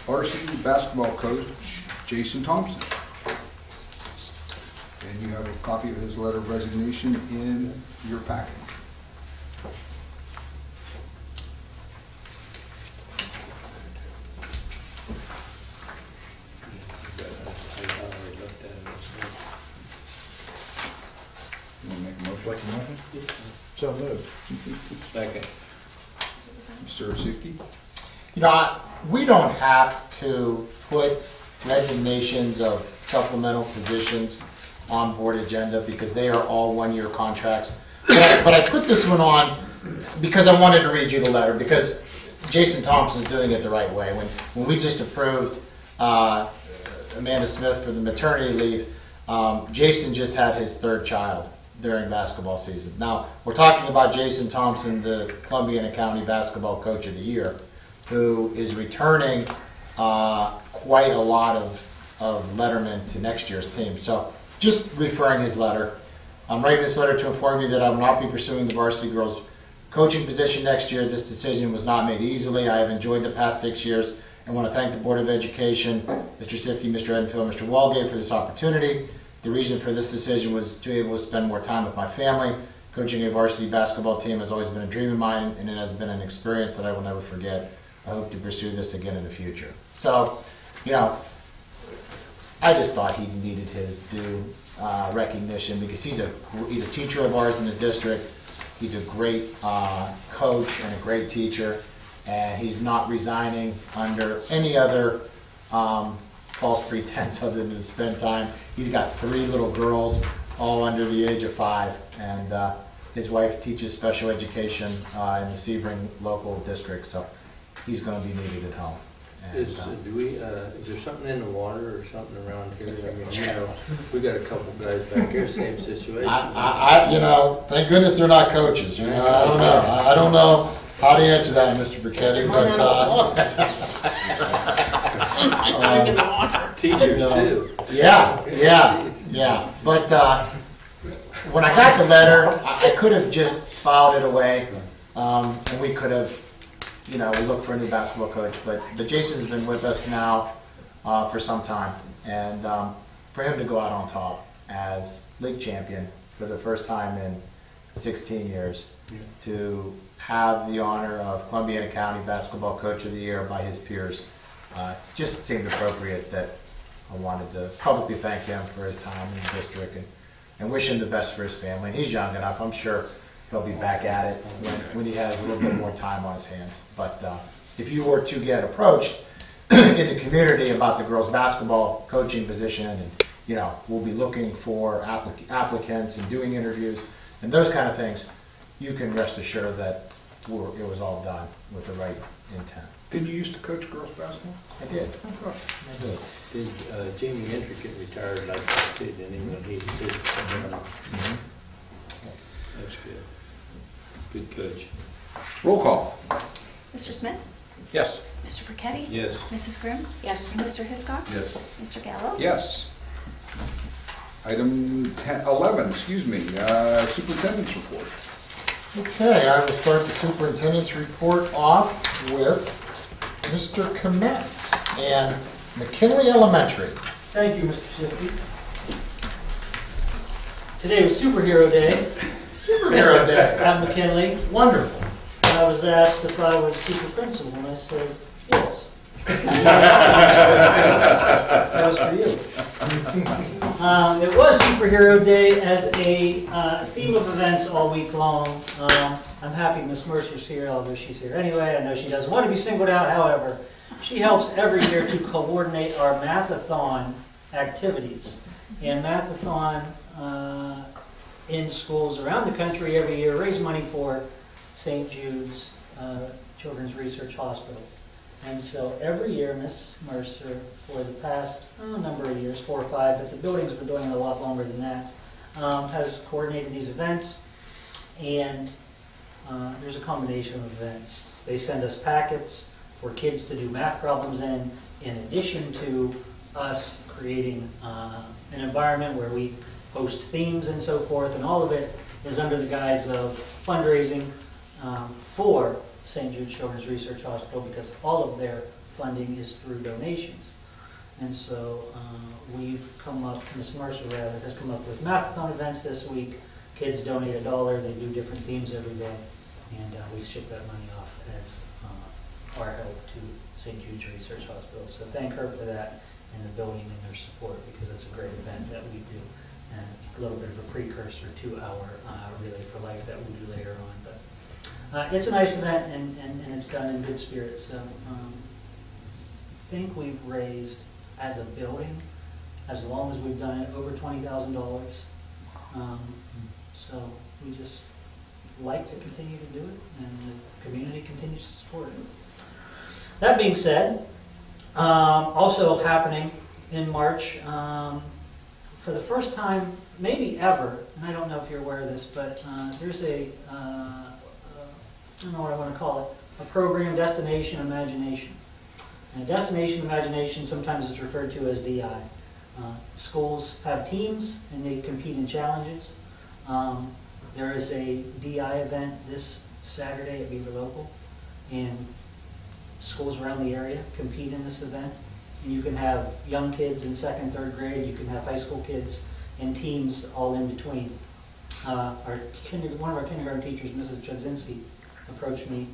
[SPEAKER 1] varsity basketball coach Jason Thompson. And you have a copy of his letter of resignation in your packet. You want to make a motion?
[SPEAKER 5] So moved.
[SPEAKER 12] Second.
[SPEAKER 1] Mr. Safety?
[SPEAKER 6] You know, we don't have to put resignations of supplemental positions on board agenda because they are all one-year contracts. But I put this one on because I wanted to read you the letter, because Jason Thompson's doing it the right way. When we just approved Amanda Smith for the maternity leave, Jason just had his third child during basketball season. Now, we're talking about Jason Thompson, the Columbiana County Basketball Coach of the Year, who is returning quite a lot of lettermen to next year's team. So just referring his letter, I'm writing this letter to inform you that I will not be pursuing the varsity girls coaching position next year. This decision was not made easily. I have enjoyed the past 6 years and want to thank the Board of Education, Mr. Sifke, Mr. Edenfield, Mr. Walgate for this opportunity. The reason for this decision was to be able to spend more time with my family. Coaching a varsity basketball team has always been a dream of mine, and it has been an experience that I will never forget. I hope to pursue this again in the future. So, you know, I just thought he needed his due recognition because he's a teacher of ours in the district. He's a great coach and a great teacher, and he's not resigning under any other false pretense other than to spend time. He's got 3 little girls, all under the age of 5, and his wife teaches special education in the Sebring local district, so he's going to be needed at home. And,
[SPEAKER 12] Is there something in the water or something around here? I mean, you know, we got a couple guys back here, same situation.
[SPEAKER 6] you know, thank goodness they're not coaches. You know, I don't know how to answer that, Mr. Burketti, but
[SPEAKER 12] teachers too.
[SPEAKER 6] Yeah. But when I got the letter, I could have just filed it away, and we could have, we looked for a new basketball coach. But Jason's been with us now for some time, and for him to go out on top as league champion for the first time in 16 years, to have the honor of Columbiana County Basketball Coach of the Year by his peers, just seemed appropriate that I wanted to publicly thank him for his time in the district and wish him the best for his family. And he's young enough, I'm sure he'll be back at it when he has a little bit more time on his hands. But if you were to get approached in the community about the girls' basketball coaching position, and we'll be looking for applicants and doing interviews and those kind of things, you can rest assured that it was all done with the right intent.
[SPEAKER 1] Did you used to coach girls basketball?
[SPEAKER 6] I did. I did.
[SPEAKER 12] Did Jamie Hendrick get retired like that too, didn't he, when he did? That's good. Good coach.
[SPEAKER 1] Roll call.
[SPEAKER 10] Mr. Smith?
[SPEAKER 1] Yes.
[SPEAKER 10] Mr. Burketti?
[SPEAKER 12] Yes.
[SPEAKER 10] Mrs. Grimm?
[SPEAKER 11] Yes.
[SPEAKER 10] Mr. Hiscox?
[SPEAKER 5] Yes.
[SPEAKER 10] Mr. Gallo?
[SPEAKER 1] Yes. Item 11, superintendent's report.
[SPEAKER 6] Okay, I will start the superintendent's report off with Mr. Kometz and McKinley Elementary.
[SPEAKER 14] Thank you, Mr. Shifty. Today was Superhero Day
[SPEAKER 6] Superhero Day.
[SPEAKER 14] at McKinley.
[SPEAKER 6] Wonderful.
[SPEAKER 14] I was asked if I was super principal, and I said, yes. That was for you. It was Superhero Day as a theme of events all week long. I'm happy Miss Mercer's here, although she's here anyway. I know she doesn't want to be singled out. However, she helps every year to coordinate our mathathon activities. And mathathon in schools around the country every year raise money for St. Jude's Children's Research Hospital. And so every year, Miss Mercer, for the past number of years, 4 or 5, but the building's been doing it a lot longer than that, has coordinated these events. And there's a combination of events. They send us packets for kids to do math problems in addition to us creating an environment where we host themes and so forth, and all of it is under the guise of fundraising for St. Jude's Children's Research Hospital, because all of their funding is through donations. And so Ms. Mercer rather, has come up with mathathon events this week. Kids donate $1, they do different themes every day, and we ship that money off as our help to St. Jude's Research Hospital. So thank her for that, and the building and their support, because it's a great event that we do, and a little bit of a precursor to our Relay for Life that we'll do later on. But it's a nice event, and it's done in good spirits. So I think we've raised, as a building, as long as we've done it, over $20,000. So we just like to continue to do it, and the community continues to support it. That being said, also happening in March, for the first time, maybe ever, and I don't know if you're aware of this, but there's I don't know what I want to call it, a program, Destination Imagination. And Destination Imagination sometimes is referred to as DI. Schools have teams and they compete in challenges. There is a DI event this Saturday at Beaver Local, and schools around the area compete in this event. And you can have young kids in 2nd, 3rd grade, you can have high school kids, and teams all in between. One of our kindergarten teachers, Mrs. Chodzinski, approached me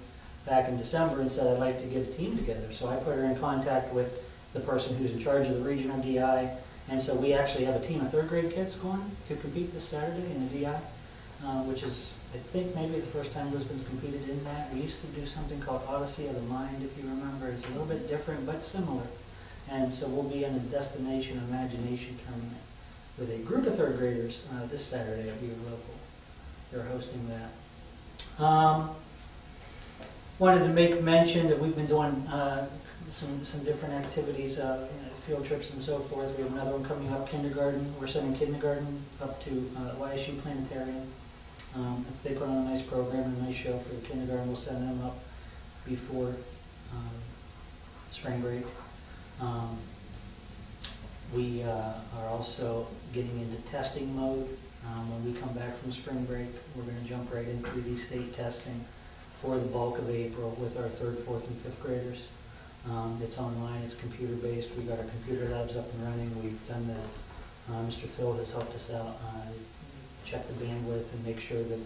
[SPEAKER 14] back in December and said, I'd like to get a team together. So I put her in contact with the person who's in charge of the regional DI, and so we actually have a team of 3rd grade kids going to compete this Saturday in the DI, which is, I think, maybe the first time Lisbon's competed in that. We used to do something called Odyssey of the Mind, if you remember. It's a little bit different, but similar. And so we'll be in a Destination Imagination tournament with a group of 3rd graders this Saturday at Beaver Local. They're hosting that. Wanted to make mention that we've been doing some different activities, field trips and so forth. We have another one coming up, kindergarten. We're sending kindergarten up to YSU Planetarium. They put on a nice program and a nice show for the kindergarten. We'll send them up before spring break. We are also getting into testing mode When we come back from spring break, we're going to jump right into the state testing for the bulk of April with our 3rd, 4th, and 5th graders. It's online, it's computer-based. We got our computer labs up and running. We've done that. Mr. Phil has helped us out, check the bandwidth and make sure that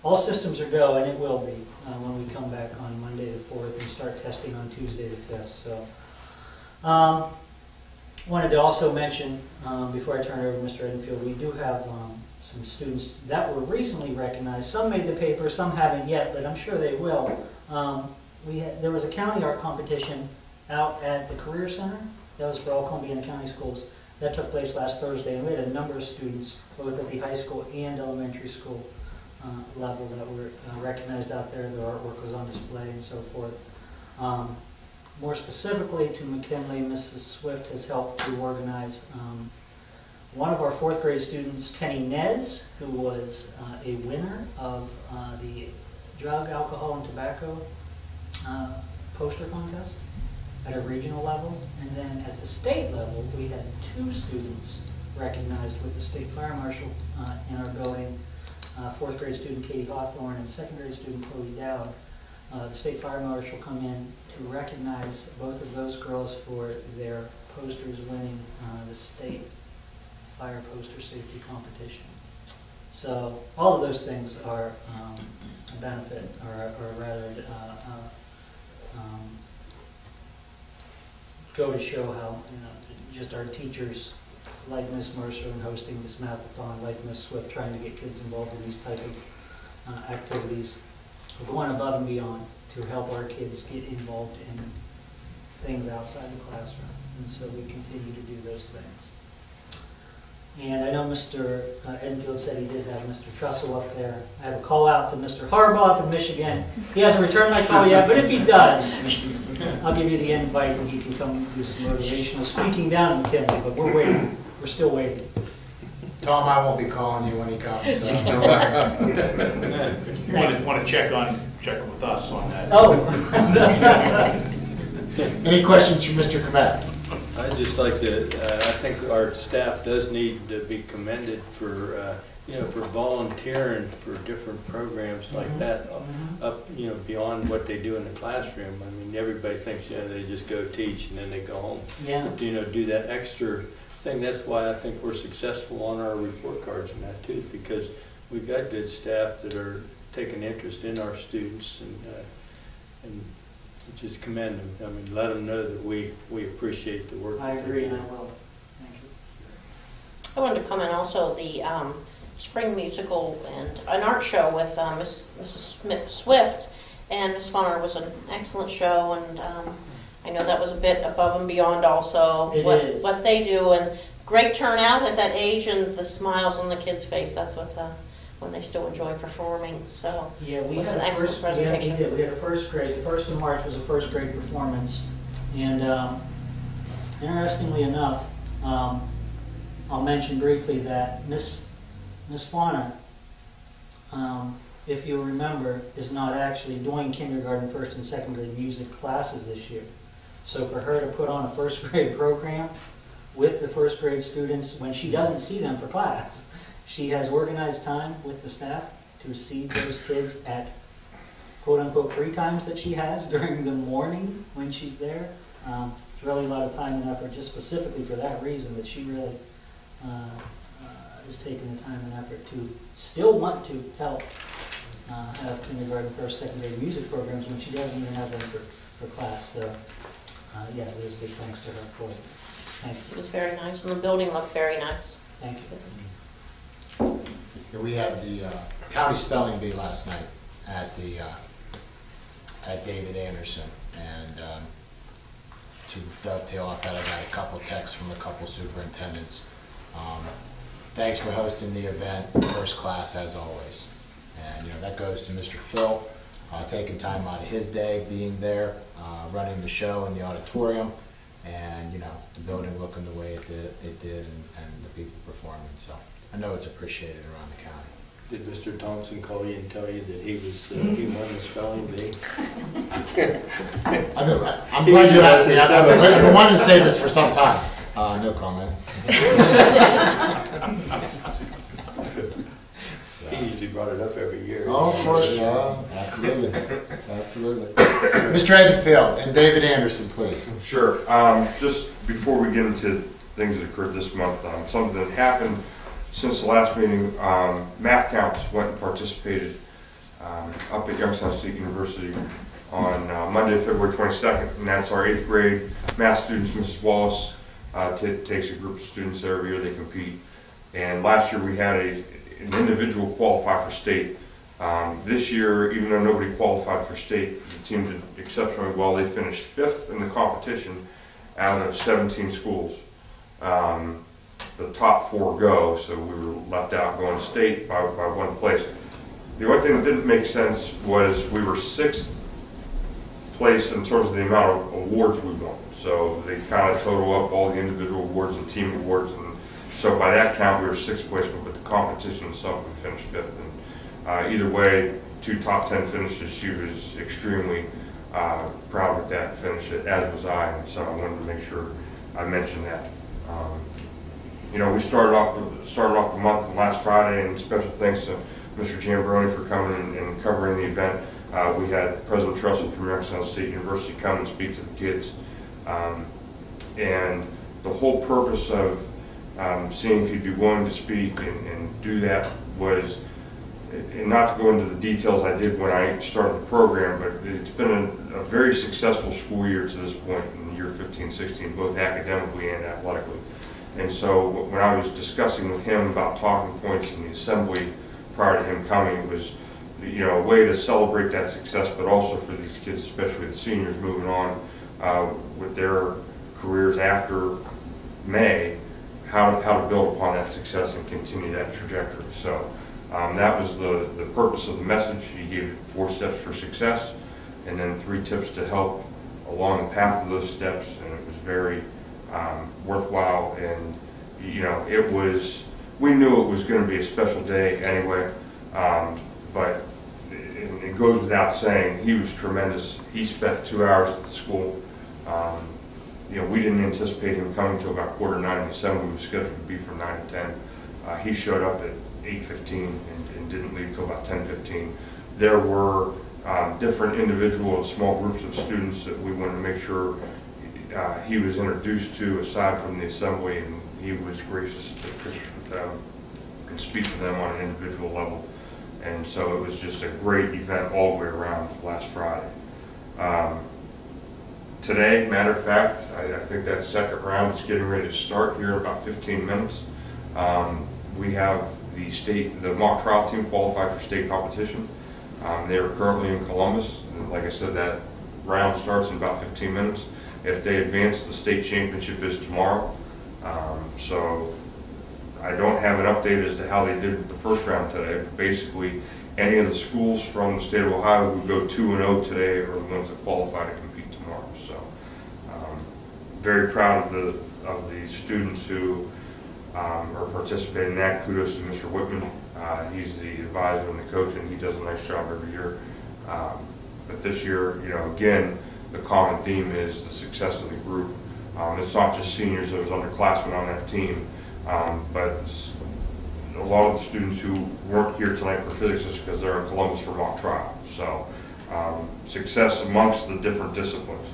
[SPEAKER 14] all systems are go, and it will be when we come back on Monday the 4th and start testing on Tuesday the 5th. So, wanted to also mention, before I turn it over to Mr. Edenfield, we do have some students that were recently recognized. Some made the paper, some haven't yet, but I'm sure they will. There was a county art competition out at the Career Center. That was for all Columbiana County schools. That took place last Thursday, and we had a number of students, both at the high school and elementary school level, that were recognized out there. Their artwork was on display and so forth. More specifically to McKinley, Mrs. Swift has helped to organize one of our 4th grade students, Kenny Nez, who was a winner of the drug, alcohol, and tobacco poster contest at a regional level. And then at the state level, we had 2 students recognized with the state fire marshal in our building. 4th grade student Katie Hawthorne and 2nd grade student Chloe Dowd. The state fire marshal come in to recognize both of those girls for their posters winning the state fire poster safety competition. So all of those things are a benefit, or rather go to show how just our teachers, like Ms. Mercer in hosting this math-a-thon, like Ms. Swift trying to get kids involved in these type of activities, we're going above and beyond to help our kids get involved in things outside the classroom. And so we continue to do those things. And I know Mr. Edenfield said he did have Mr. Trussell up there. I have a call out to Mr. Harbaugh up in Michigan. He hasn't returned my call yet, but if he does, I'll give you the invite and he can come do some motivational speaking down in McKinley, but we're waiting. We're still waiting.
[SPEAKER 6] Tell him I won't be calling you when he comes. So.
[SPEAKER 15] You want to check with us on that.
[SPEAKER 14] Oh.
[SPEAKER 6] Any questions from Mr. Kometz?
[SPEAKER 12] I'd just like to, I think our staff does need to be commended for, for volunteering for different programs like that, up, beyond what they do in the classroom. I mean, everybody thinks, they just go teach and then they go home.
[SPEAKER 14] Yeah.
[SPEAKER 12] But, do that extra thing. That's why I think we're successful on our report cards and that too, because we've got good staff that are taking interest in our students and just commend them. I mean, let them know that we appreciate the work.
[SPEAKER 14] I agree, and I will. Thank you.
[SPEAKER 11] I wanted to comment also the spring musical and an art show with Mrs. Swift and Miss Funner was an excellent show, and I know that was a bit above and beyond also what they do, and great turnout at that age and the smiles on the kids' face. That's what when they still enjoy performing. So
[SPEAKER 14] yeah, we
[SPEAKER 11] it was
[SPEAKER 14] had
[SPEAKER 11] an excellent presentation.
[SPEAKER 14] Yeah, we had a 1st grade. The 1st of March was a 1st grade performance, and interestingly enough, I'll mention briefly that Miss Fauna, if you remember, is not actually doing kindergarten, 1st and 2nd grade music classes this year. So for her to put on a 1st grade program with the 1st grade students when she doesn't see them for class, she has organized time with the staff to see those kids at quote-unquote free times that she has during the morning when she's there. It's really a lot of time and effort just specifically for that reason, that she really is taking the time and effort to still want to help have kindergarten, 1st, 2nd grade music programs when she doesn't even have them for class. So yeah, it was a big thanks to her for it. Thank you.
[SPEAKER 11] It was very nice, and the building looked very nice.
[SPEAKER 14] Thank you.
[SPEAKER 6] Yeah, we had the county spelling bee last night at the at David Anderson, and to dovetail off that, I got a couple texts from a couple superintendents. Thanks for hosting the event, 1st class as always. And that goes to Mr. Phil, taking time out of his day, being there, running the show in the auditorium, and the building looking the way it did, and the people performing. So I know it's appreciated around the county.
[SPEAKER 12] Did Mr. Thompson call you and tell you that he won the spelling bee?
[SPEAKER 6] I'm glad you asked me. I've been wanting to say this for some time. No comment. Oh, of course, yeah, absolutely, absolutely. Mr. Edenfield and David Anderson, please.
[SPEAKER 7] Sure. Just before we get into things that occurred this month, something that happened since the last meeting, math counts went and participated up at Youngstown State University on Monday, February 22nd, and that's our 8th grade math students. Mrs. Wallace takes a group of students there every year. They compete, and last year we had an individual qualify for state. This year, even though nobody qualified for state, the team did exceptionally well. They finished 5th in the competition out of 17 schools. The top 4 go, so we were left out going to state by 1 place. The only thing that didn't make sense was we were 6th place in terms of the amount of awards we won. So they kind of total up all the individual awards and team awards, and so by that count we were 6th place, but with the competition itself we finished 5th. And either way, 2 top 10 finishes. She was extremely proud with that finish, as was I, and so I wanted to make sure I mentioned that. You know, we started off the month last Friday, and special thanks to Mr. Jambroni for coming and covering the event. We had President Trussell from Youngstown State University come and speak to the kids. And the whole purpose of seeing if you'd be willing to speak and do that was, and not to go into the details I did when I started the program, but it's been a very successful school year to this point in the year 15-16, both academically and athletically. And so when I was discussing with him about talking points in the assembly prior to him coming, it was, you know, a way to celebrate that success, but also for these kids, especially the seniors moving on with their careers after May, how to build upon that success and continue that trajectory. So that was the purpose of the message. He gave 4 steps for success, and then 3 tips to help along the path of those steps, and it was very worthwhile. And you know, we knew it was going to be a special day anyway, but it goes without saying, he was tremendous. He spent 2 hours at the school. You know, we didn't anticipate him coming until about 8:45 in December. We were scheduled to be from 9 to 10. He showed up at 8:15 and didn't leave until about 10:15. There were different individual and small groups of students that we wanted to make sure he was introduced to aside from the assembly, and he was gracious to and speak to them on an individual level. And so it was just a great event all the way around last Friday. Today, matter of fact, I think that second round is getting ready to start here in about 15 minutes. We have the mock trial team qualified for state competition. They are currently in Columbus. And like I said, that round starts in about 15 minutes. If they advance, the state championship is tomorrow. So I don't have an update as to how they did with the first round today. But basically, any of the schools from the state of Ohio who go 2-0 today are the ones that qualify to compete tomorrow. So very proud of the students who are participating in that. Kudos to Mr. Whitman. He's the advisor and the coach, and he does a nice job every year. But this year, you know, again, the common theme is the success of the group. It's not just seniors, there was underclassmen on that team, but a lot of the students who weren't here tonight for physics is because they're in Columbus for mock trial. So success amongst the different disciplines.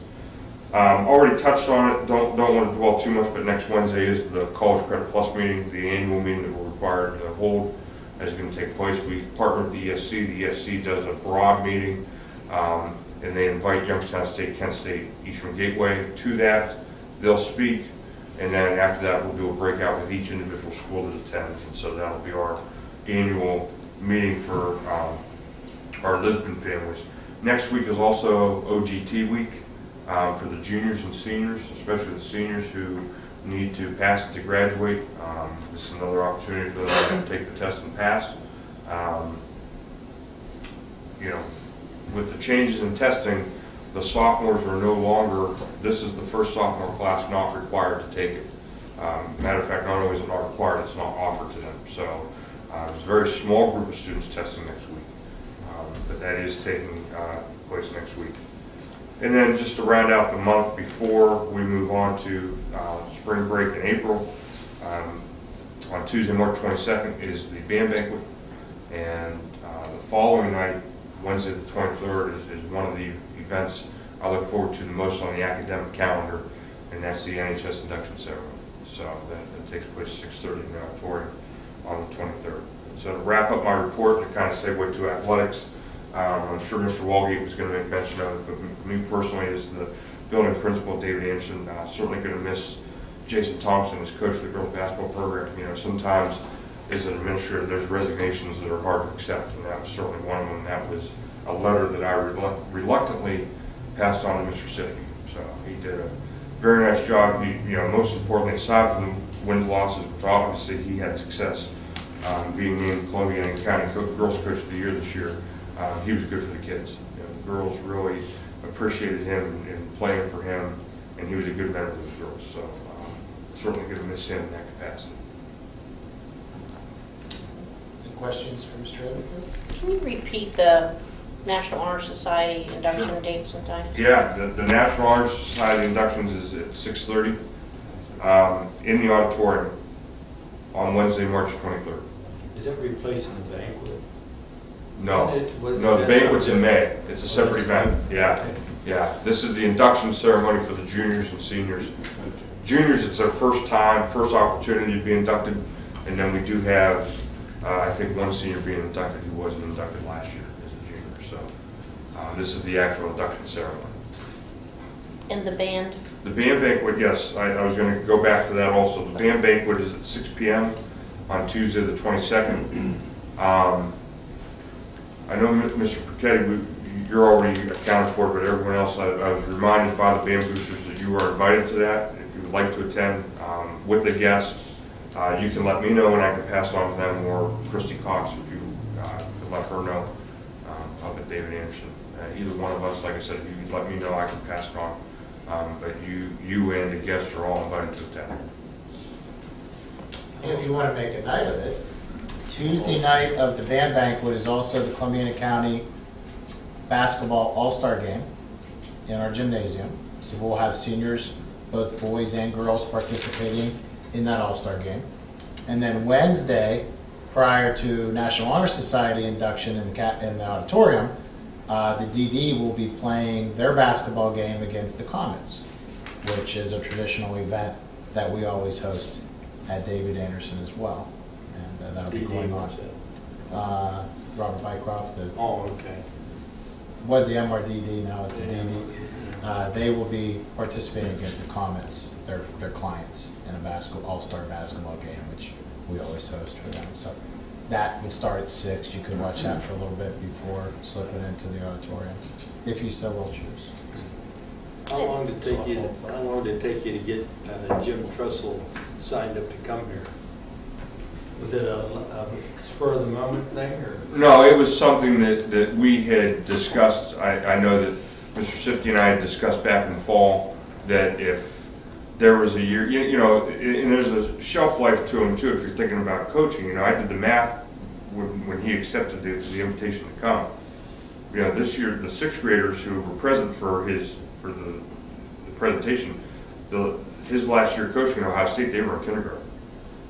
[SPEAKER 7] Already touched on it, don't want to dwell too much, but next Wednesday is the College Credit Plus meeting, the annual meeting that we're required to hold is going to take place. We partnered with the ESC. The ESC does a broad meeting, and they invite Youngstown State, Kent State, Eastern Gateway to that. They'll speak, and then after that we'll do a breakout with each individual school that attends, and so that'll be our annual meeting for our Lisbon families. Next week is also OGT week for the juniors and seniors, especially the seniors who need to pass it to graduate. This is another opportunity for them to take the test and pass. You know, with the changes in testing, the sophomores are no longer, this is the first sophomore class not required to take it. Matter of fact, not only is it not required, it's not offered to them. So it's a very small group of students testing next week, but that is taking place next week. And then just to round out the month before we move on to spring break in April, on Tuesday, March 22nd is the band banquet, and the following night, Wednesday the 23rd, is one of the events I look forward to the most on the academic calendar, and that's the NHS induction ceremony. So that takes place 6:30 in the auditorium on the 23rd. So to wrap up my report, to kind of segue to athletics, I'm sure Mr. Walgate was going to make mention of it, but me personally, as the building principal, David Anderson, certainly going to miss Jason Thompson as coach of the girls basketball program. You know, sometimes as an administrator, there's resignations that are hard to accept, and that was certainly one of them. That was a letter that I reluctantly passed on to Mr. Sifke. So he did a very nice job. He, you know, most importantly, aside from the wins and losses, which obviously he had success, being named Columbiana County Girls Coach of the Year this year, he was good for the kids. You know, the girls really appreciated him and playing for him, and he was a good member of the girls. So certainly going to miss him in that capacity.
[SPEAKER 6] Any questions for Mr. Edlinger?
[SPEAKER 11] Can you repeat the National Honor Society induction
[SPEAKER 7] Sure.
[SPEAKER 11] dates and times?
[SPEAKER 7] Yeah, the National Honor Society inductions is at 6:30 in the auditorium on Wednesday, March 23rd.
[SPEAKER 12] Is that replacing the banquet?
[SPEAKER 7] No, no, the banquet's in May. It's a separate event. Yeah, yeah. This is the induction ceremony for the juniors and seniors. Juniors, it's their first opportunity to be inducted, and then we do have, I think, one senior being inducted who wasn't inducted last year as a junior. So this is the actual induction ceremony.
[SPEAKER 11] And the band?
[SPEAKER 7] The band banquet, yes, I was going to go back to that also. The band banquet is at 6 p.m. on Tuesday the 22nd. I know, Mr. Perchetti, you're already accounted for, but everyone else, I was reminded by the band boosters that you are invited to that. If you would like to attend with a guest, you can let me know and I can pass it on to them, or Christy Cox, if you could let her know, up at David Anderson. Either one of us, like I said, if you let me know, I can pass it on. But you and the guests are all invited to attend.
[SPEAKER 6] If you want to make a night of it, Tuesday night of the band banquet is also the Columbiana County basketball all-star game in our gymnasium. So we'll have seniors, both boys and girls, participating in that all-star game. And then Wednesday, prior to National Honor Society induction in the auditorium, the DD will be playing their basketball game against the Comets, which is a traditional event that we always host at David Anderson as well. And that'll be going on. Robert Bycroft, was the MRDD, now it's the DD. They will be participating against the Comets, their clients, in a all-star basketball game, which we always host for them. So that would start at 6. You could watch that for a little bit before slipping into the auditorium, if you so will choose.
[SPEAKER 12] How long did it take you to get Jim Trussell signed up to come here? Was it a spur of the moment thing, or? No,
[SPEAKER 7] it was something that we had discussed. I know that Mr. Sifke and I had discussed back in the fall that if there was a year, you know, and there's a shelf life to him too if you're thinking about coaching. You know, I did the math when he accepted the invitation to come. You know, this year the 6th graders who were present for the presentation, his last year coaching at Ohio State, they were in kindergarten.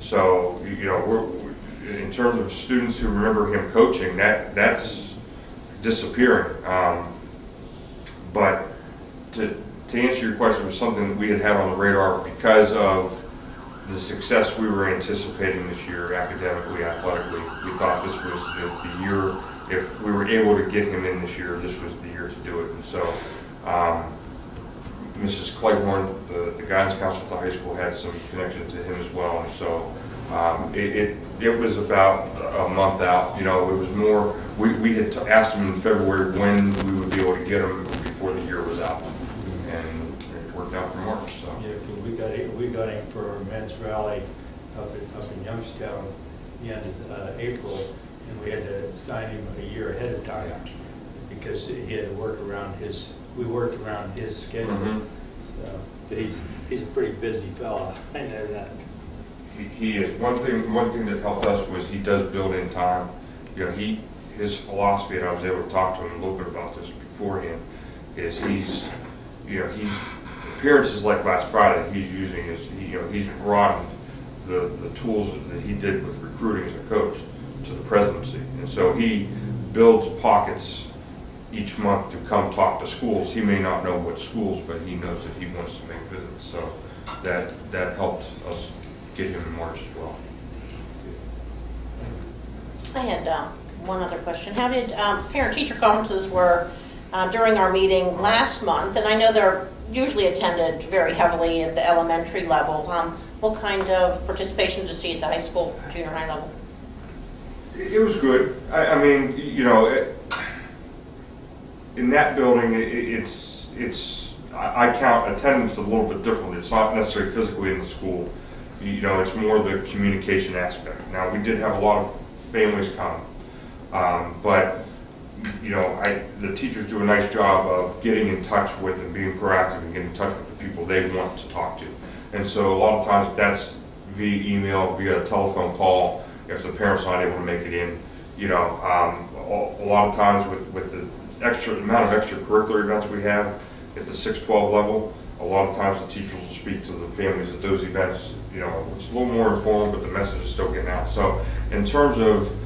[SPEAKER 7] So, you know, in terms of students who remember him coaching, that's disappearing. But to answer your question, was something that we had on the radar because of the success we were anticipating this year, academically, athletically. We thought this was the year, if we were able to get him in this year, this was the year to do it. And so, Mrs. Claiborne, the guidance counselor at the high school, had some connection to him as well. And so it was about a month out. You know, it was more, we had asked him in February when we would be able to get him before the year was out. And it worked out for March. So.
[SPEAKER 12] Yeah, we got him for our men's rally up in Youngstown in April, and we had to sign him a year ahead of time because he had to work around we worked around his schedule.
[SPEAKER 7] Mm-hmm.
[SPEAKER 12] So, but he's a pretty busy fella. I know that.
[SPEAKER 7] He is. One thing that helped us was he does build in time. You know, his philosophy, and I was able to talk to him a little bit about this beforehand, is he's appearances like last Friday he's using he's broadened the tools that he did with recruiting as a coach to the presidency, and so he builds pockets each month to come talk to schools. He may not know what schools, but he knows that he wants to make visits. So that helped us get him in March as well.
[SPEAKER 11] I had one other question. How did parent-teacher conferences were during our meeting last month? And I know they're usually attended very heavily at the elementary level. What kind of participation did you see at the high school, junior high level?
[SPEAKER 7] It was good. I mean, you know, in that building, I count attendance a little bit differently. It's not necessarily physically in the school. You know, it's more the communication aspect. Now, we did have a lot of families come, but you know, the teachers do a nice job of getting in touch with and being proactive and getting in touch with the people they want to talk to. And so a lot of times that's via email, via telephone call, if the parent's not able to make it in. You know, a lot of times with the amount of extracurricular events we have at the 6-12 level, a lot of times the teachers will speak to the families at those events. You know, it's a little more informal, but the message is still getting out. So in terms of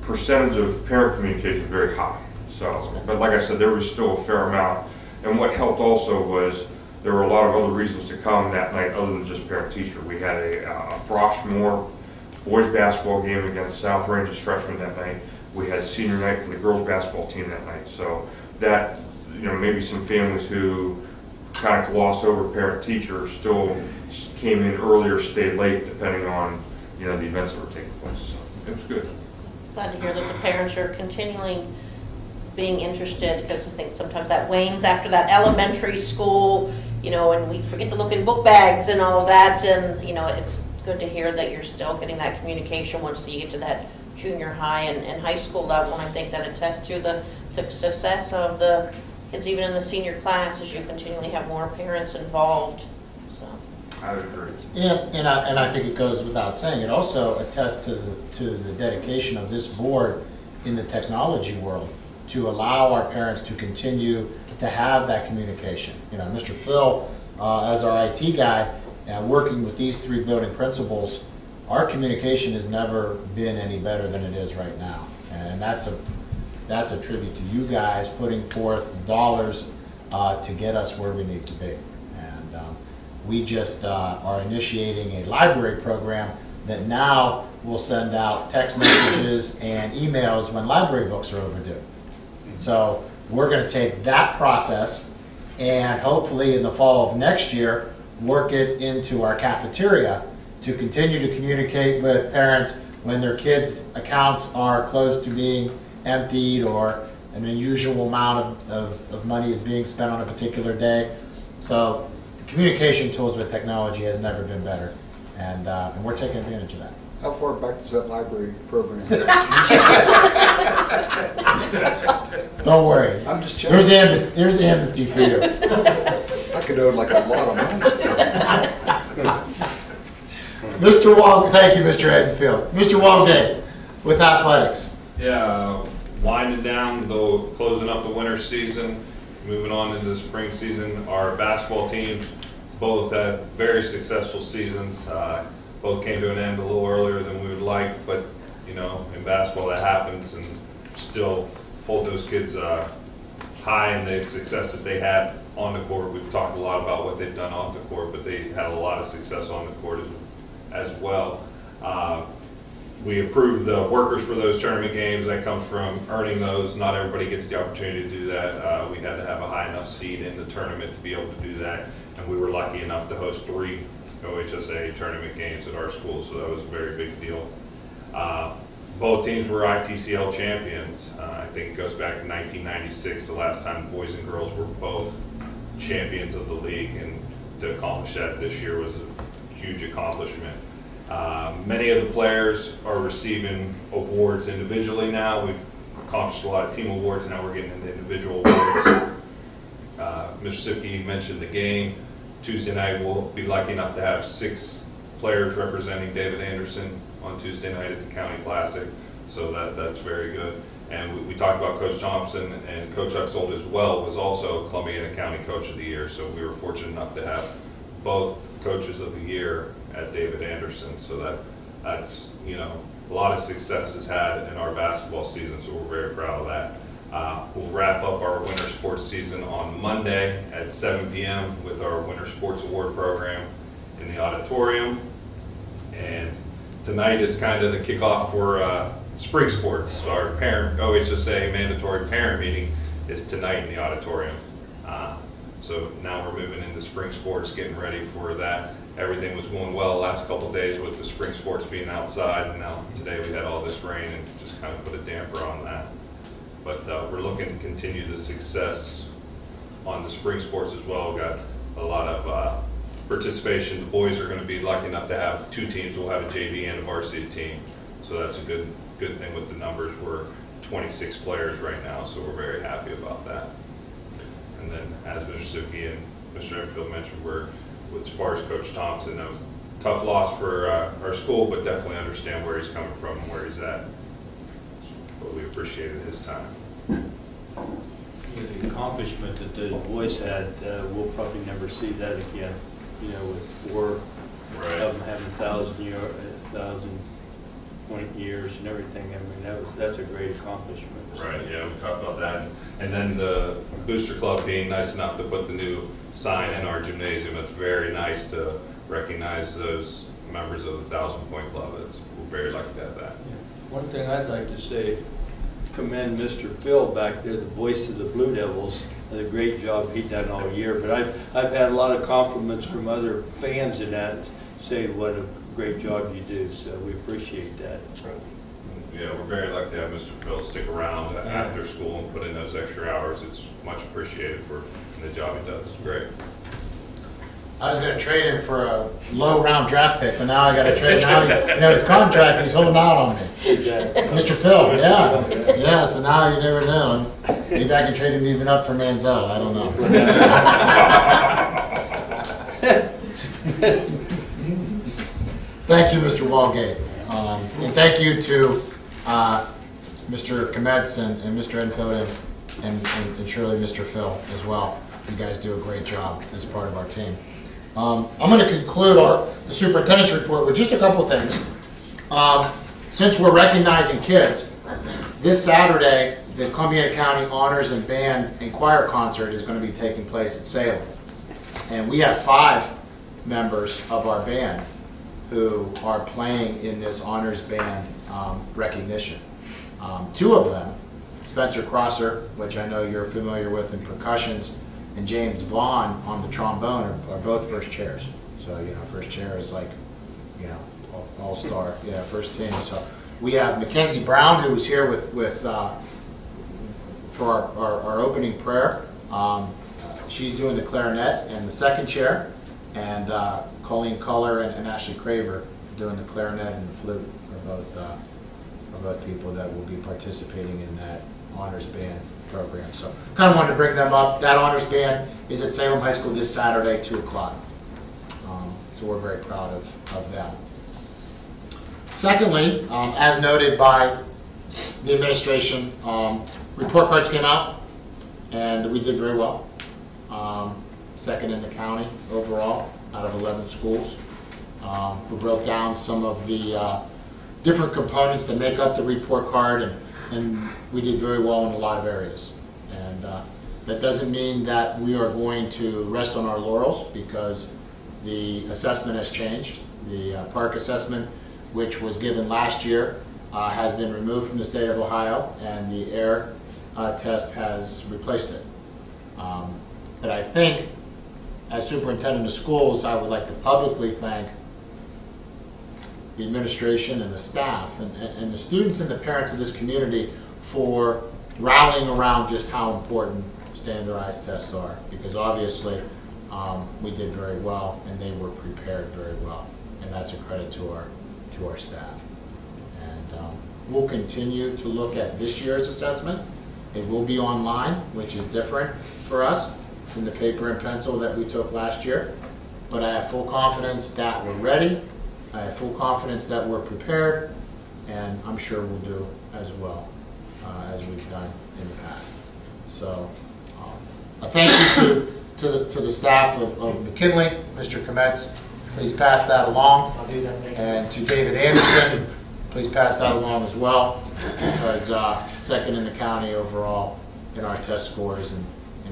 [SPEAKER 7] percentage of parent communication, very high. So, but like I said, there was still a fair amount. And what helped also was there were a lot of other reasons to come that night other than just parent-teacher. We had a Froshmore boys basketball game against South Ranges freshmen that night. We had senior night for the girls basketball team that night. So that, you know, maybe some families who kind of glossed over parent-teacher still came in earlier, stayed late, depending on, you know, the events that were taking place. So it was good.
[SPEAKER 11] Glad to hear that the parents are continually being interested, because I think sometimes that wanes after that elementary school, you know, and we forget to look in book bags and all of that, and, you know, it's good to hear that you're still getting that communication once you get to that junior high and high school level, and I think that attests to the success of the kids even in the senior class as you continually have more parents involved. So
[SPEAKER 7] I would agree.
[SPEAKER 6] Yeah, and I think it goes without saying, it also attests to the dedication of this board in the technology world to allow our parents to continue to have that communication. You know, Mr. Phil, as our IT guy, working with these 3 building principals, our communication has never been any better than it is right now. And that's a tribute to you guys putting forth dollars to get us where we need to be. And we just are initiating a library program that now will send out text messages and emails when library books are overdue. So we're going to take that process and hopefully in the fall of next year work it into our cafeteria to continue to communicate with parents when their kids' accounts are close to being emptied or an unusual amount of money is being spent on a particular day. So the communication tools with technology has never been better, and we're taking advantage of that.
[SPEAKER 3] How far back does that library program go?
[SPEAKER 6] Don't worry.
[SPEAKER 3] I'm just checking.
[SPEAKER 6] There's the amnesty for you.
[SPEAKER 3] I could owe like a lot of money.
[SPEAKER 6] Mr. Wong, thank you, Mr. Edenfield. Mr. Walgate, with athletics.
[SPEAKER 13] Yeah, winding down, closing up the winter season, moving on into the spring season. Our basketball teams both had very successful seasons. Both came to an end a little earlier than we would like, but you know, in basketball that happens, and still hold those kids high in the success that they had on the court. We've talked a lot about what they've done off the court, but they had a lot of success on the court as well. We approved the workers for those tournament games. That comes from earning those. Not everybody gets the opportunity to do that. We had to have a high enough seed in the tournament to be able to do that, and we were lucky enough to host 3 OHSA tournament games at our school, so that was a very big deal. Both teams were ITCL champions. I think it goes back to 1996, the last time the boys and girls were both champions of the league, and to accomplish that this year was a huge accomplishment. Many of the players are receiving awards individually now. We've accomplished a lot of team awards, now we're getting into individual awards. Mr. Sipke mentioned the game. Tuesday night we'll be lucky enough to have 6 players representing David Anderson on Tuesday night at the County Classic, so that's very good. And we talked about Coach Thompson, and Coach Uxold as well was also Columbiana County Coach of the Year, so we were fortunate enough to have both Coaches of the Year at David Anderson, so that's, you know, a lot of success has had in our basketball season, so we're very proud of that. We'll wrap up our winter sports season on Monday at 7 p.m. with our Winter Sports Award program in the auditorium. And tonight is kind of the kickoff for spring sports. Our parent OHSA mandatory parent meeting is tonight in the auditorium. So now we're moving into spring sports, getting ready for that. Everything was going well the last couple of days with the spring sports being outside, and now today we had all this rain and just kind of put a damper on that. But we're looking to continue the success on the spring sports as well. We've got a lot of participation. The boys are going to be lucky enough to have 2 teams. We'll have a JV and a varsity team. So that's a good thing with the numbers. We're 26 players right now, so we're very happy about that. And then, as Mr. Suki and Mr. Enfield mentioned, as far as Coach Thompson, that was a tough loss for our school, but definitely understand where he's coming from and where he's at. But we appreciated his time.
[SPEAKER 12] With the accomplishment that those boys had, we'll probably never see that again. You know, with 4 of them having 1,000-point years and everything. I mean, that's a great accomplishment.
[SPEAKER 13] Right, yeah, we talked about that. And then the Booster Club being nice enough to put the new sign in our gymnasium. It's very nice to recognize those members of the 1,000-point club. We're very lucky to have that.
[SPEAKER 12] Yeah. One thing I'd like to say, commend Mr. Phil back there, the voice of the Blue Devils. The great job he's done all year. But I've had a lot of compliments from other fans in that, say what a great job you do. So we appreciate that.
[SPEAKER 13] Yeah, we're very lucky to have Mr. Phil stick around after school and put in those extra hours. It's much appreciated for the job he does. It's great.
[SPEAKER 6] I was going to trade him for a low round draft pick, but now I got to trade now. You know, his contract, he's holding out on me.
[SPEAKER 12] Exactly.
[SPEAKER 6] Mr. Phil, yeah. Yeah, so now you never know. Maybe I can trade him even up for Manziel. I don't know. Thank you, Mr. Walgate. And thank you to Mr. Kometz and Mr. Enfield and surely Mr. Phil as well. You guys do a great job as part of our team. I'm going to conclude the superintendent's report with just a couple things. Since we're recognizing kids, this Saturday, the Columbiana County Honors and Band and Choir Concert is going to be taking place at Salem. And we have 5 members of our band who are playing in this Honors Band recognition. 2 of them, Spencer Crosser, which I know you're familiar with in percussions, and James Vaughn on the trombone are both first chairs. So, you know, first chair is like, you know, all-star, yeah, first team. So we have Mackenzie Brown, who was here for our opening prayer. She's doing the clarinet and the second chair, and Colleen Culler and Ashley Craver doing the clarinet and the flute are both people that will be participating in that honors band program. So kind of wanted to bring them up. That honors band is at Salem High School this Saturday, 2 o'clock. So we're very proud of them. Secondly, as noted by the administration, report cards came out and we did very well. 2nd in the county overall out of 11 schools. We broke down some of the different components that make up the report card, and we did very well in a lot of areas. And that doesn't mean that we are going to rest on our laurels, because the assessment has changed. The park assessment, which was given last year, has been removed from the state of Ohio, and the air test has replaced it. But I think, as superintendent of schools, I would like to publicly thank the administration and the staff and the students and the parents of this community for rallying around just how important standardized tests are, because obviously we did very well and they were prepared very well, and that's a credit to our staff. And we'll continue to look at this year's assessment. It will be online, which is different for us than the paper and pencil that we took last year, but I have full confidence that we're ready. I have full confidence that we're prepared, and I'm sure we'll do as well as we've done in the past. So a thank you to the staff of McKinley. Mr. Kometz, please pass that along.
[SPEAKER 14] I'll do that.
[SPEAKER 6] And to David Anderson, please pass that along as well, because second in the county overall in our test scores, and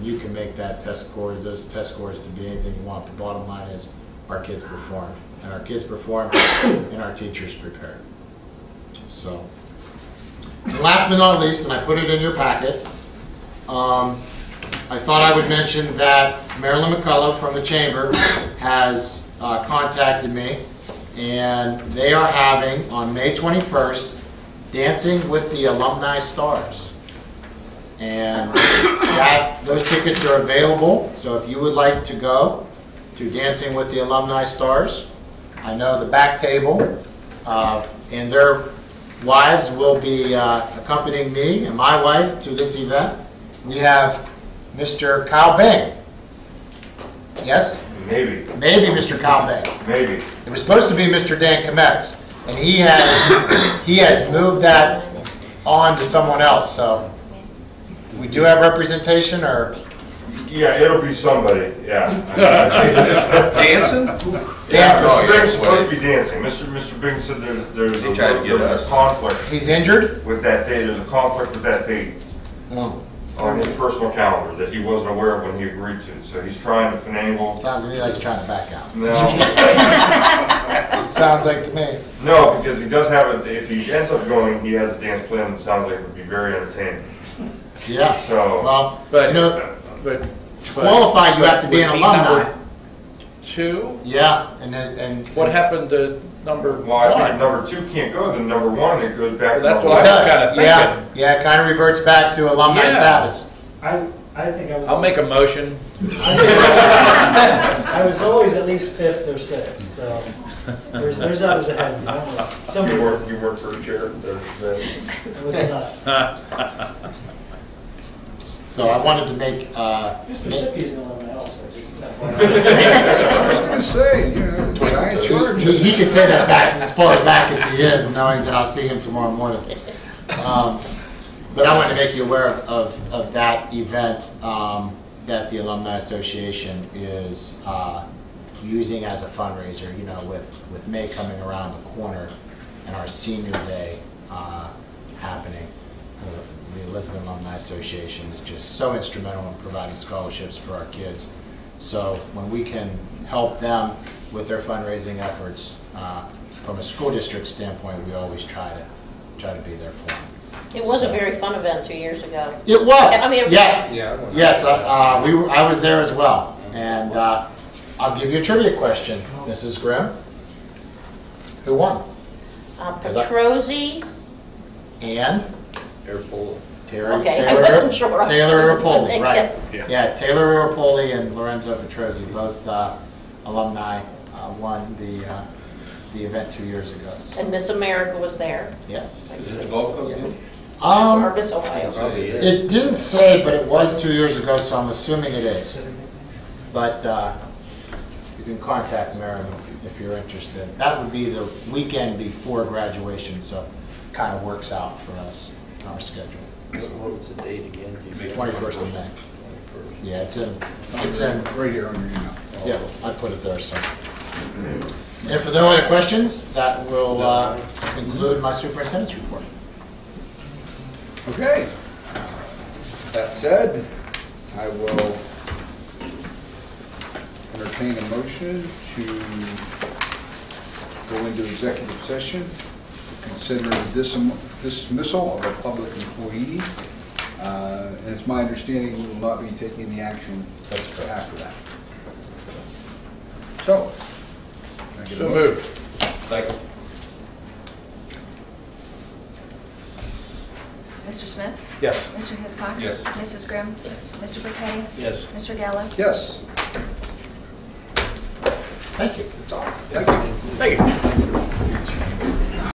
[SPEAKER 6] you can make those test scores to be anything you want. The bottom line is our kids performed, and our kids performed, and our teachers prepared. So, and last but not least, and I put it in your packet, I thought I would mention that Marilyn McCullough from the Chamber has contacted me, and they are having, on May 21st, Dancing with the Alumni Stars. And those tickets are available, so if you would like to go to Dancing with the Alumni Stars, I know the back table and their wives will be accompanying me and my wife to this event. We have Mr. Kyle Bing. Yes?
[SPEAKER 7] Maybe.
[SPEAKER 6] Maybe Mr. Kyle Bing.
[SPEAKER 7] Maybe.
[SPEAKER 6] It was supposed to be Mr. Dan Kometz, and he has moved that on to someone else. So we do have representation, or
[SPEAKER 7] Yeah, it'll be somebody, yeah.
[SPEAKER 5] Dancing?
[SPEAKER 6] Dancing.
[SPEAKER 7] Mr. Bing's supposed to be dancing. Mr. Bing said there's
[SPEAKER 5] He tried to get
[SPEAKER 7] a
[SPEAKER 5] us.
[SPEAKER 7] conflict
[SPEAKER 6] he's injured.
[SPEAKER 7] with that date. There's a conflict with that date
[SPEAKER 6] Oh,
[SPEAKER 7] on his personal calendar that he wasn't aware of when he agreed to. So he's trying to finagle.
[SPEAKER 6] sounds to me like he's trying to back out.
[SPEAKER 7] No,
[SPEAKER 6] Sounds like to me.
[SPEAKER 7] no, because he does have it. If he ends up going, he has a dance plan that sounds like it would be very entertaining.
[SPEAKER 6] Yeah.
[SPEAKER 7] So,
[SPEAKER 6] Well,
[SPEAKER 15] But-
[SPEAKER 6] you know,
[SPEAKER 15] But
[SPEAKER 6] to qualify, you have to be
[SPEAKER 15] was
[SPEAKER 6] an
[SPEAKER 15] he
[SPEAKER 6] alumni.
[SPEAKER 15] number 2?
[SPEAKER 6] Yeah, and
[SPEAKER 15] What happened to number
[SPEAKER 7] well, I think
[SPEAKER 15] 1?
[SPEAKER 7] number 2 can't go, then number 1, it goes back to
[SPEAKER 15] That's
[SPEAKER 7] number
[SPEAKER 15] what
[SPEAKER 6] It
[SPEAKER 15] I was
[SPEAKER 7] 1.
[SPEAKER 6] does.
[SPEAKER 15] kinda
[SPEAKER 6] Yeah,
[SPEAKER 15] thinking.
[SPEAKER 6] yeah, it kind of reverts back to alumni
[SPEAKER 15] Yeah.
[SPEAKER 6] status.
[SPEAKER 14] I think I was.
[SPEAKER 15] I'll make a motion.
[SPEAKER 14] I was always at least 5th or 6th, so there's others ahead of me. Don't worry. Somebody-
[SPEAKER 7] You work for a chair.
[SPEAKER 14] It was not.
[SPEAKER 6] So I wanted to make.
[SPEAKER 14] Mr. Sippy's an alumni also, just
[SPEAKER 1] I was going to say, you know, the guy in charge.
[SPEAKER 6] He could say that back as far back as he is, knowing that I'll see him tomorrow morning. But I wanted to make you aware of that event that the Alumni Association is using as a fundraiser. You know, with May coming around the corner and our senior day happening, the Lisbon Alumni Association is just so instrumental in providing scholarships for our kids. So when we can help them with their fundraising efforts from a school district standpoint, we always try to be there for them.
[SPEAKER 11] It was a very fun event 2 years ago.
[SPEAKER 6] It was.
[SPEAKER 11] I mean,
[SPEAKER 6] Yes.
[SPEAKER 5] Yeah,
[SPEAKER 6] Yes. I was there as well, and I'll give you a trivia question, Mrs. Grimm. Who won?
[SPEAKER 11] Petrozzi,
[SPEAKER 6] And
[SPEAKER 15] Airport.
[SPEAKER 11] Okay, I wasn't sure.
[SPEAKER 6] Taylor Iropoli, right?
[SPEAKER 11] Yes.
[SPEAKER 6] Yeah, Taylor Iropoli and Lorenzo Petrozzi, both alumni, won the event 2 years ago. So,
[SPEAKER 11] And Miss America was there.
[SPEAKER 6] yes.
[SPEAKER 5] Is it the Gulf Coast?
[SPEAKER 11] Or Miss Ohio.
[SPEAKER 5] Probably is.
[SPEAKER 6] It didn't say, but it was 2 years ago, so I'm assuming it is. But you can contact Marilyn if you're interested. That would be the weekend before graduation, so it kind of works out for us on our schedule.
[SPEAKER 12] What was the date again?
[SPEAKER 6] 21st of May. Yeah, it's in,
[SPEAKER 1] Right here on your email.
[SPEAKER 6] yeah, I put it there, so. And if there are no other questions, that will conclude my superintendent's report.
[SPEAKER 1] Okay. That said, I will entertain a motion to go into executive session to consider dismissal of a public employee. And it's my understanding we will not be taking the action after that. So. can I get a
[SPEAKER 15] So
[SPEAKER 1] motion?
[SPEAKER 15] moved.
[SPEAKER 5] Second.
[SPEAKER 10] Mr. Smith?
[SPEAKER 15] Yes.
[SPEAKER 10] Mr. Hiscox?
[SPEAKER 5] Yes.
[SPEAKER 10] Mrs. Grimm?
[SPEAKER 11] Yes.
[SPEAKER 10] Mr. Burkett?
[SPEAKER 15] Yes.
[SPEAKER 10] Mr. Gallo?
[SPEAKER 1] Yes.
[SPEAKER 6] Thank you.
[SPEAKER 1] That's all. Thank you.
[SPEAKER 15] Thank you.